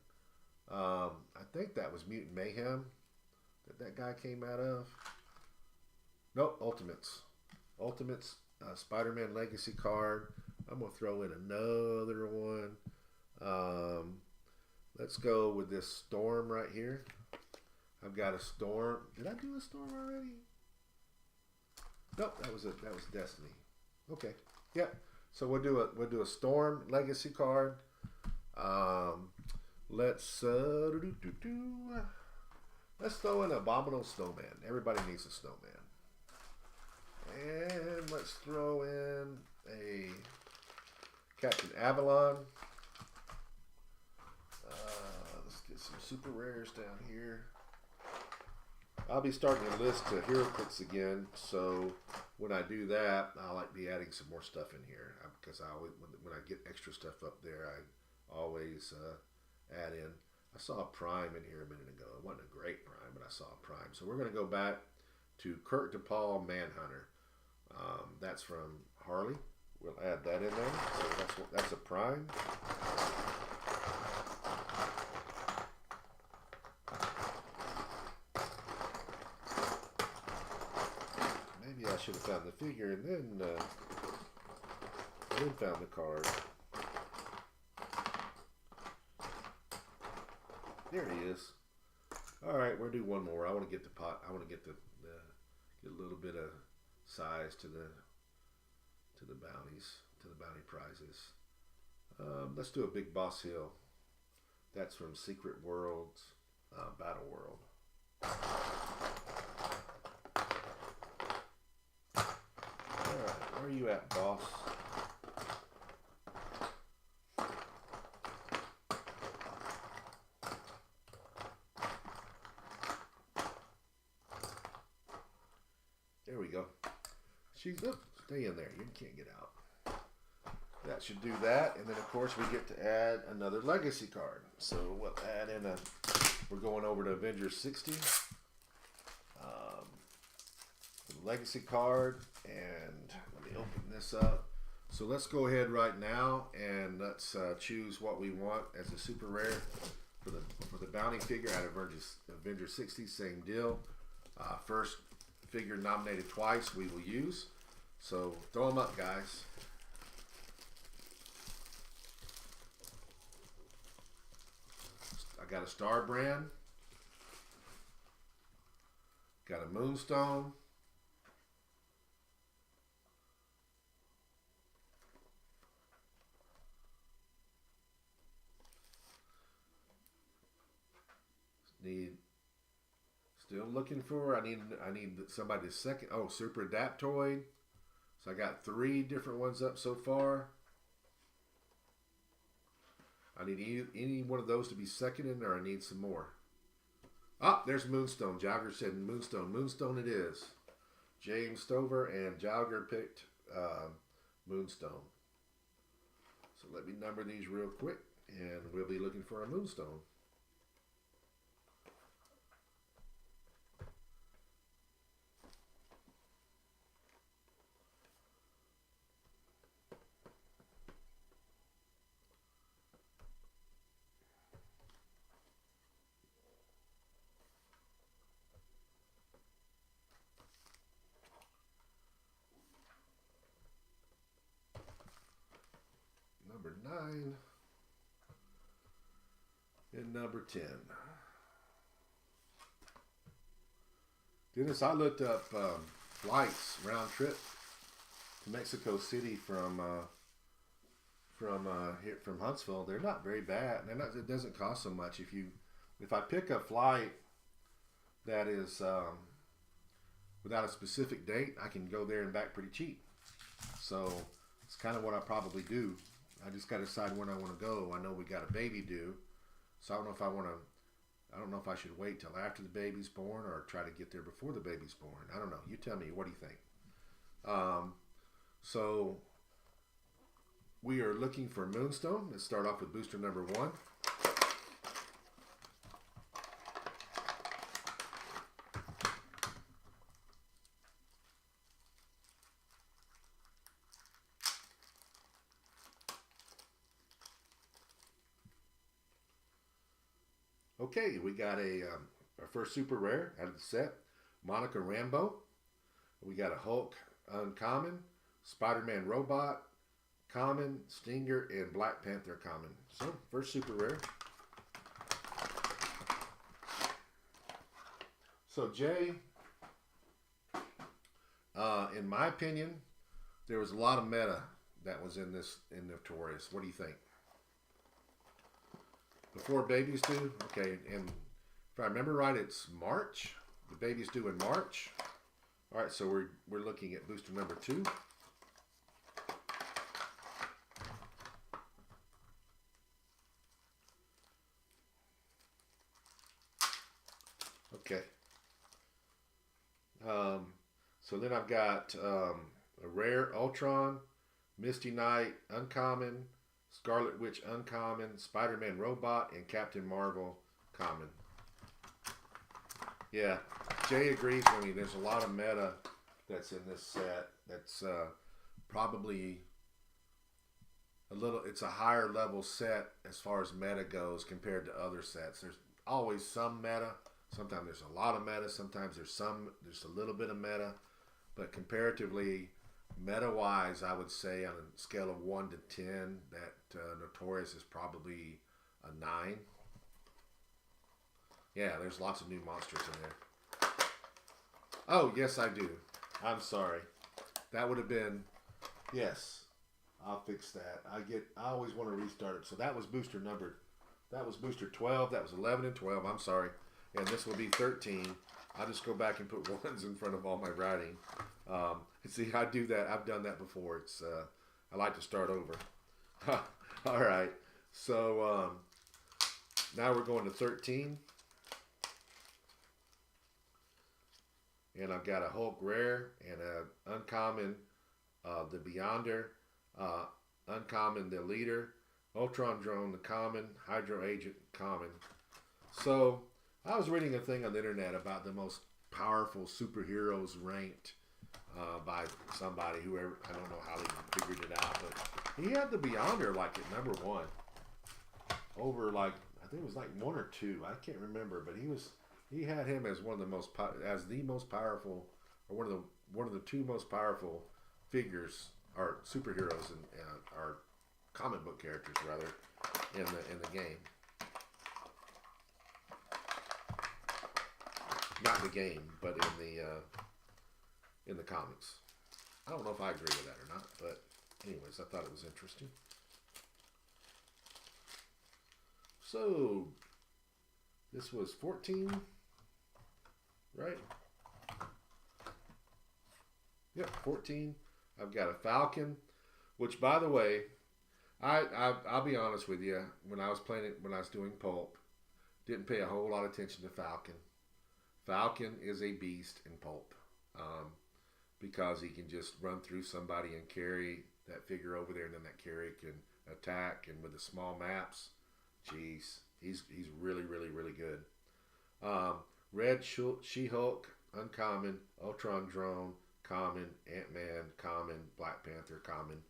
I think that was Mutant Mayhem that guy came out of. Nope, Ultimates. Spider-Man legacy card. I'm gonna throw in another one. Let's go with this Storm right here. I've got a Storm. Did I do a Storm already? Nope, that was Destiny. Okay, yep. So we'll do a Storm legacy card. Let's throw in Abominable Snowman. Everybody needs a snowman. And let's throw in a Captain Avalon. Let's get some super rares down here. I'll be starting to list HeroClix again, so when I do that, I'll be adding some more stuff in here because I always, when I get extra stuff up there, I always add in. I saw a Prime in here a minute ago. It wasn't a great Prime, but I saw a Prime. So we're going to go back to Kirk DePaul Manhunter. That's from Harley. We'll add that in there. So that's a Prime. Maybe I should have found the figure and then found the card. There he is. All right, we'll do one more. I want to get the pot. I want to get get a little bit of size to the bounties, to the bounty prizes. Let's do a Big Boss Hill. That's from Secret Worlds, Battle World. All right, where are you at, boss? There we go. Stay in there. You can't get out. That should do that. And then, of course, we get to add another legacy card. So we'll add in we're going over to Avengers 60. The legacy card. And let me open this up. So let's go ahead right now and let's choose what we want as a super rare for the bounty figure out of Avengers 60. Same deal. First figure nominated twice we will use. So throw them up, guys. I got a Star Brand. Got a Moonstone. Still looking for. I need somebody to second. Oh, Super Adaptoid. So I got 3 different ones up so far. I need any one of those to be seconded, or I need some more. Ah, there's Moonstone. Jogger said Moonstone. Moonstone it is. James Stover and Jogger picked Moonstone. So let me number these real quick, and we'll be looking for a Moonstone. 9. And number 10. Dennis, I looked up flights round trip to Mexico City from here from Huntsville. They're not very bad. It doesn't cost so much if I pick a flight that is without a specific date, I can go there and back pretty cheap. So it's kind of what I probably do. I just got to decide when I want to go. I know we got a baby due, so I don't know if I don't know if I should wait till after the baby's born or try to get there before the baby's born. I don't know. You tell me. What do you think? So we are looking for Moonstone. Let's start off with booster number 1. Okay, we got our first super rare out of the set, Monica Rambeau. We got a Hulk uncommon, Spider-Man robot, common, Stinger, and Black Panther common. So, first super rare. So, Jay, in my opinion, there was a lot of meta that was in Notorious. What do you think? Before babies due? Okay, and if I remember right, it's March. The baby's due in March. All right, so we're looking at booster number 2. Okay. So then I've got a rare Ultron, Misty Knight uncommon, Scarlet Witch uncommon, Spider-Man robot, and Captain Marvel common. Yeah, Jay agrees with me. There's a lot of meta that's in this set. That's probably it's a higher level set as far as meta goes compared to other sets. There's always some meta. Sometimes there's a lot of meta. Sometimes there's a little bit of meta. But comparatively, meta-wise, I would say on a scale of 1 to 10, that Notorious is probably a 9. Yeah, there's lots of new monsters in there. Oh, yes, I do. I'm sorry. That would have been... Yes, I'll fix that. I always want to restart it. So that was booster 12. That was 11 and 12. I'm sorry. And this will be 13. I'll just go back and put 1s in front of all my writing. See, I do that. I've done that before. I like to start over. All right. So now we're going to 13. And I've got a Hulk rare and an uncommon, the Beyonder, uncommon, the Leader, Ultron drone, the common, Hydro agent, common. So I was reading a thing on the internet about the most powerful superheroes ranked by somebody, whoever, I don't know how they figured it out, but he had the Beyonder like at number 1 over like, I think it was like 1 or 2, I can't remember, but he had him as the most powerful, or one of the 2 most powerful figures or superheroes or comic book characters rather in the game. Not in the game, but in the comics. I don't know if I agree with that or not, but anyways, I thought it was interesting. So this was 14, right? Yep, 14. I've got a Falcon, which, by the way, I'll be honest with you. When I was playing it, when I was doing Pulp, didn't pay a whole lot of attention to Falcon. Falcon is a beast in Pulp because he can just run through somebody and carry that figure over there, and then that carry can attack. And with the small maps, geez, he's really, really, really good. Red She-Hulk, uncommon, Ultron drone, common, Ant-Man, common, Black Panther, common.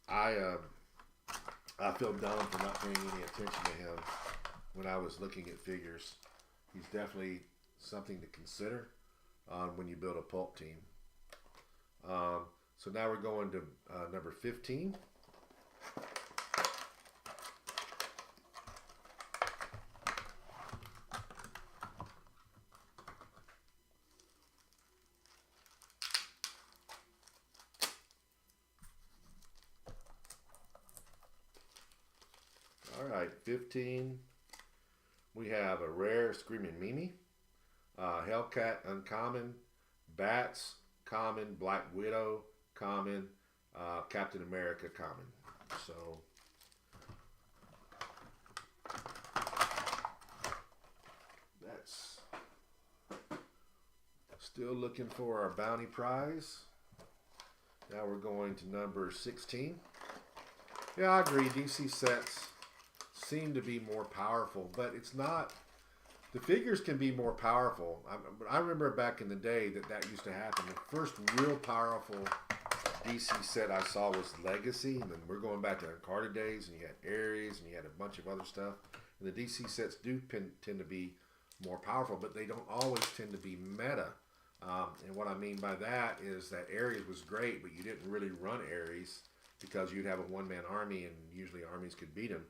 I feel dumb for not paying any attention to him when I was looking at figures. He's definitely something to consider when you build a Pulp team. So now we're going to number 15. right, 15. We have a rare Screaming Mimi, Hellcat uncommon, Bats common, Black Widow common, Captain America common. So that's still looking for our bounty prize. Now we're going to number 16. Yeah, I agree. DC sets seem to be more powerful, but it's not. The figures can be more powerful. I remember back in the day that used to happen. The first real powerful DC set I saw was Legacy, and then we're going back to Uncarded days, and you had Ares, and you had a bunch of other stuff. And the DC sets do tend to be more powerful, but they don't always tend to be meta. And what I mean by that is that Ares was great, but you didn't really run Ares because you'd have a one-man army, and usually armies could beat him.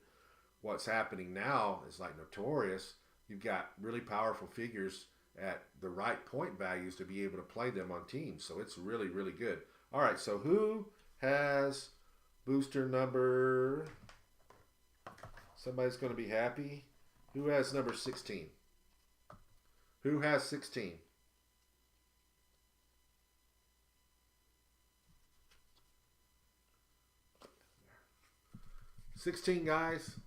What's happening now is like Notorious. You've got really powerful figures at the right point values to be able to play them on teams. So it's really, really good. All right, so who has booster number... Somebody's going to be happy. Who has number 16? Who has 16? $16, guys.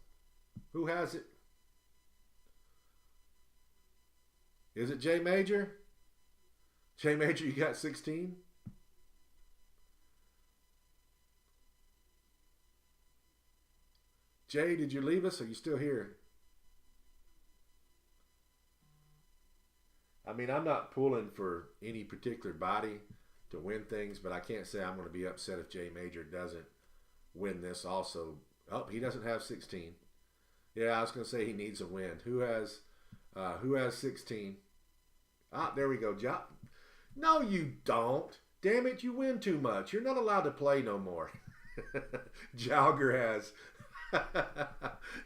Who has it? Is it J Major? J Major, you got 16? Jay, did you leave us? Or are you still here? I mean, I'm not pulling for any particular body to win things, but I can't say I'm going to be upset if J Major doesn't win this also. Oh, he doesn't have 16. Yeah, I was going to say he needs a win. Who has 16? Ah, there we go. No, you don't. Damn it, you win too much. You're not allowed to play no more. Jalger has.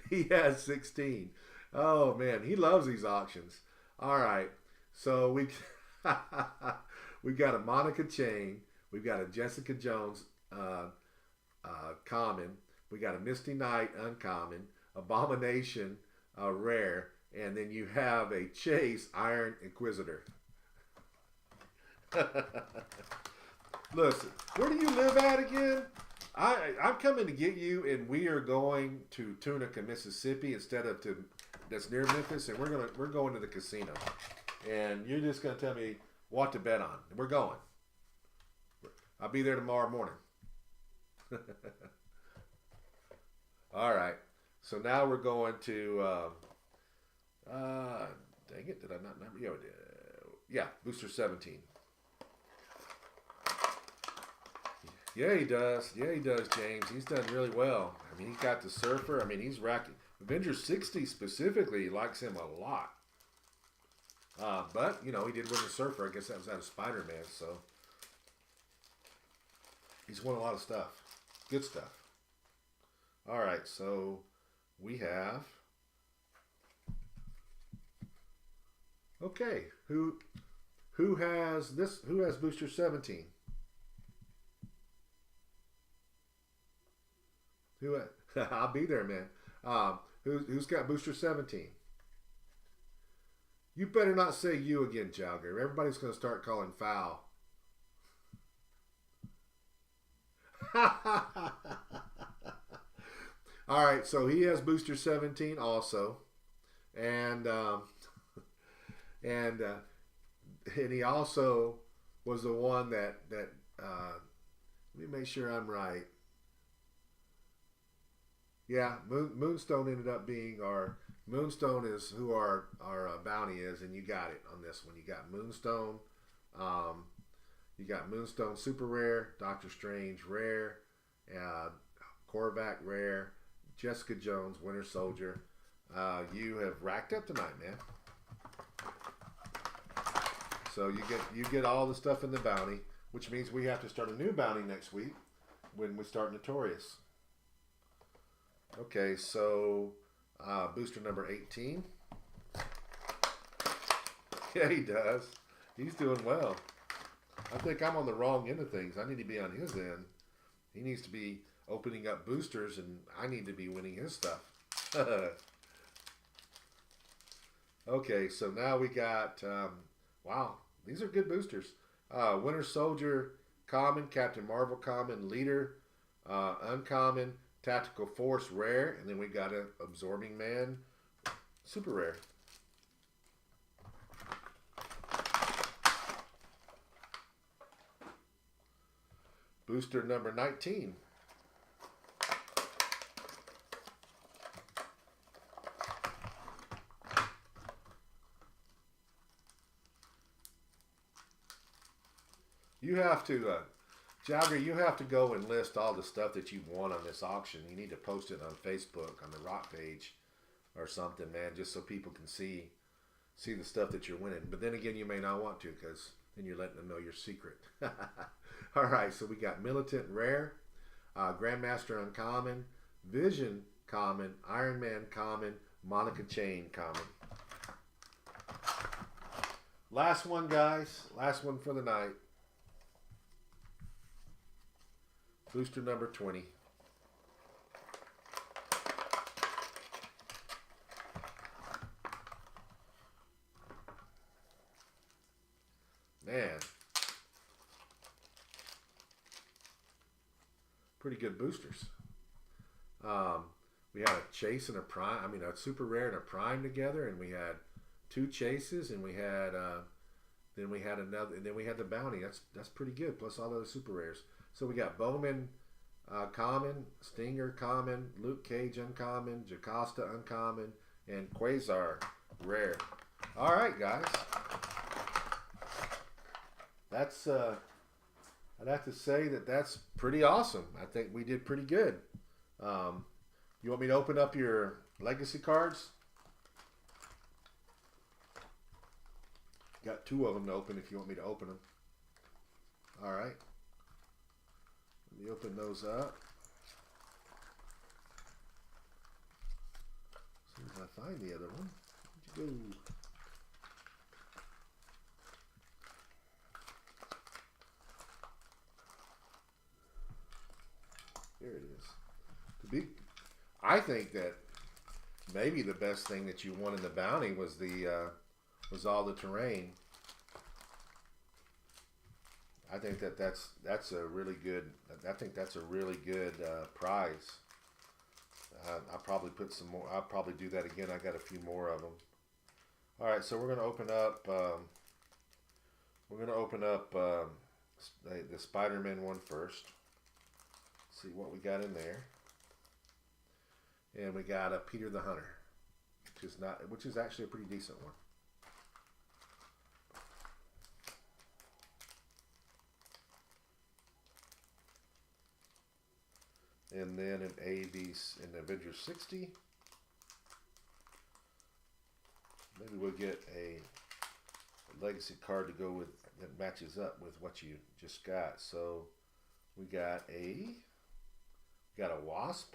He has 16. Oh, man. He loves these auctions. All right. So we got a Monica Chain. We've got a Jessica Jones common. We got a Misty Knight uncommon. Abomination rare. And then you have a Chase Iron Inquisitor. Listen, where do you live at again? I'm coming to get you, and we are going to Tunica, Mississippi, instead of to that's near Memphis, and we're going to the casino, and you're just gonna tell me what to bet on. We're going. I'll be there tomorrow morning. All right. So now we're going to. Dang it! Did I not remember? Yeah, yeah, booster 17. Yeah, he does. Yeah, he does, James. He's done really well. I mean, he's got the Surfer. I mean, he's racking. Avengers 60 specifically likes him a lot. But, you know, he did win the Surfer. I guess that was out of Spider-Man, so. He's won a lot of stuff. Good stuff. All right, so we have. Okay, who has this? Who has booster 17? I'll be there, man. Who's got booster 17? You better not say you again, Jalger. Everybody's going to start calling foul. All right, so he has booster 17 also, and he also was the one that let me make sure I'm right. Yeah, Moonstone ended up being our Moonstone is who our bounty is, and you got it on this one. You got Moonstone, you got Moonstone Super Rare, Doctor Strange Rare, Korvac Rare, Jessica Jones Winter Soldier. You have racked up tonight, man. So you get all the stuff in the bounty, which means we have to start a new bounty next week when we start Notorious. Okay, so booster number 18. Yeah, he does. He's doing well. I think I'm on the wrong end of things. I need to be on his end. He needs to be opening up boosters, and I need to be winning his stuff. Okay, so now we got, wow, these are good boosters. Winter Soldier common, Captain Marvel common, Leader uncommon, Tactical Force rare, and then we got an Absorbing Man super rare. Booster number 19. You have to, Jagger, you have to go and list all the stuff that you want on this auction. You need to post it on Facebook on the Rock page or something, man, just so people can see the stuff that you're winning. But then again, you may not want to because then you're letting them know your secret. All right, so we got Militant Rare, Grandmaster Uncommon, Vision Common, Iron Man Common, Monica Chain Common. Last one, guys. Last one for the night. Booster number 20. Man. Pretty good boosters. We had a chase and a prime. I mean, a super rare and a prime together, and we had two chases, and we had then we had another, and then we had the bounty. That's pretty good. Plus all those super rares. So we got Bowman common, Stinger common, Luke Cage uncommon, Jocasta uncommon, and Quasar rare. All right, guys. That's I'd have to say that's pretty awesome. I think we did pretty good. You want me to open up your legacy cards? Got two of them to open if you want me to open them. All right. Let me open those up. As soon as I find the other one. Where'd you go? There it is. I think that maybe the best thing that you won in the bounty was was all the terrain. I think that's a really good. I think that's a really good prize. I'll probably put some more. I'll probably do that again. I got a few more of them. All right, so we're gonna open up. The Spider-Man one first. See what we got in there. And we got a Peter the Hunter, which is actually a pretty decent one. And then an in Avengers 60. Maybe we'll get a legacy card to go with that matches up with what you just got. So we got a Wasp.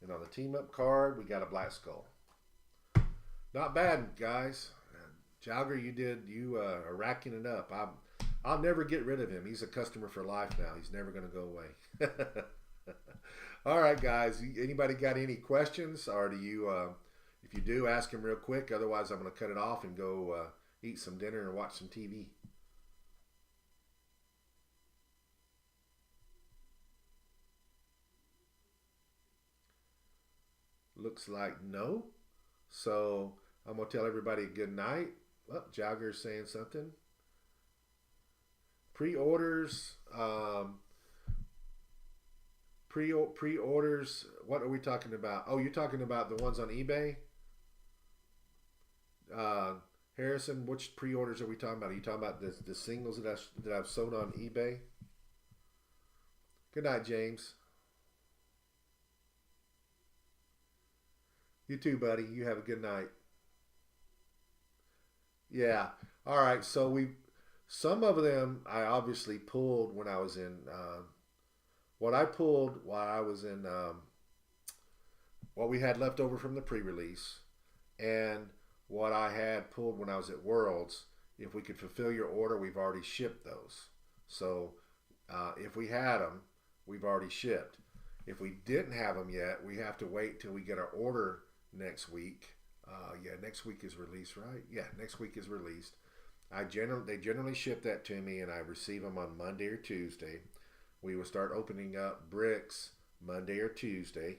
And on the team up card, we got a Black Skull. Not bad, guys. Jogger, you are racking it up. I'll never get rid of him. He's a customer for life now. He's never going to go away. All right, guys. Anybody got any questions? Or do you, if you do, ask him real quick. Otherwise, I'm going to cut it off and go eat some dinner and watch some TV. Looks like no. So I'm going to tell everybody good night. Oh, Jogger's saying something. Pre-orders. Pre-orders. What are we talking about? Oh, you're talking about the ones on eBay? Harrison, which pre-orders are we talking about? Are you talking about the singles that I've sold on eBay? Good night, James. You too, buddy. You have a good night. Yeah. All right. So some of them I obviously pulled when I was in. What I pulled while I was in. What we had left over from the pre-release, and what I had pulled when I was at Worlds. If we could fulfill your order, we've already shipped those. So if we had them, we've already shipped. If we didn't have them yet, we have to wait till we get our order next week. Yeah, next week is released, right? Yeah, next week is released. They generally ship that to me, and I receive them on Monday or Tuesday. We will start opening up bricks Monday or Tuesday,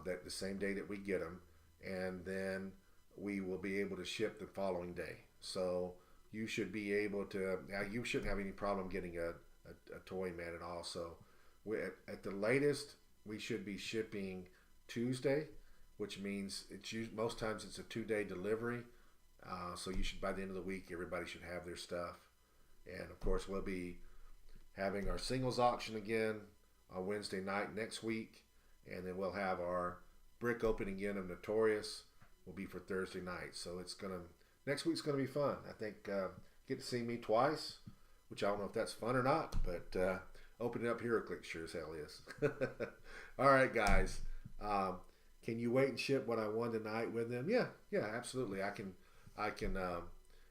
that the same day that we get them, and then we will be able to ship the following day. So you should be able to. Now you shouldn't have any problem getting a toy man at all. So at the latest we should be shipping Tuesday, which means most times it's a 2-day delivery. So you should, by the end of the week, everybody should have their stuff. And of course, we'll be having our singles auction again on Wednesday night next week, and then we'll have our brick opening again of Notorious will be for Thursday night. So next week's gonna be fun. I think get to see me twice, which I don't know if that's fun or not, but opening up HeroClix sure as hell is. All right, guys. Can you wait and ship what I won tonight with them? Yeah, absolutely. I can.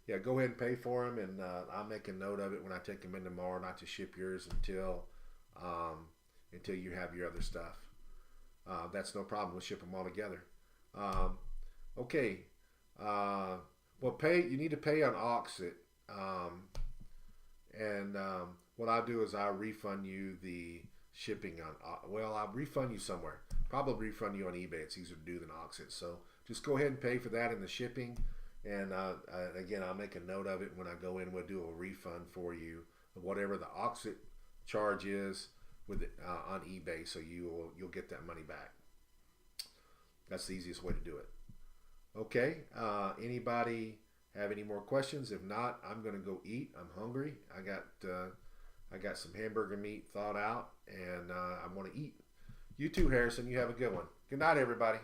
Yeah, go ahead and pay for them, and I'll make a note of it when I take them in tomorrow, not to ship yours until you have your other stuff. That's no problem. We'll ship them all together. Okay. Well, you need to pay on Auxit, and what I'll do is I'll refund you the shipping on. I'll refund you somewhere. Probably refund you on eBay. It's easier to do than Auxit. So just go ahead and pay for that in the shipping. And again, I'll make a note of it when I go in. We'll do a refund for you of whatever the Auxit charge is with it, on eBay. So you'll get that money back. That's the easiest way to do it. Okay. Anybody have any more questions? If not, I'm gonna go eat. I'm hungry. I got some hamburger meat thawed out, and I want to eat. You too, Harrison. You have a good one. Good night, everybody.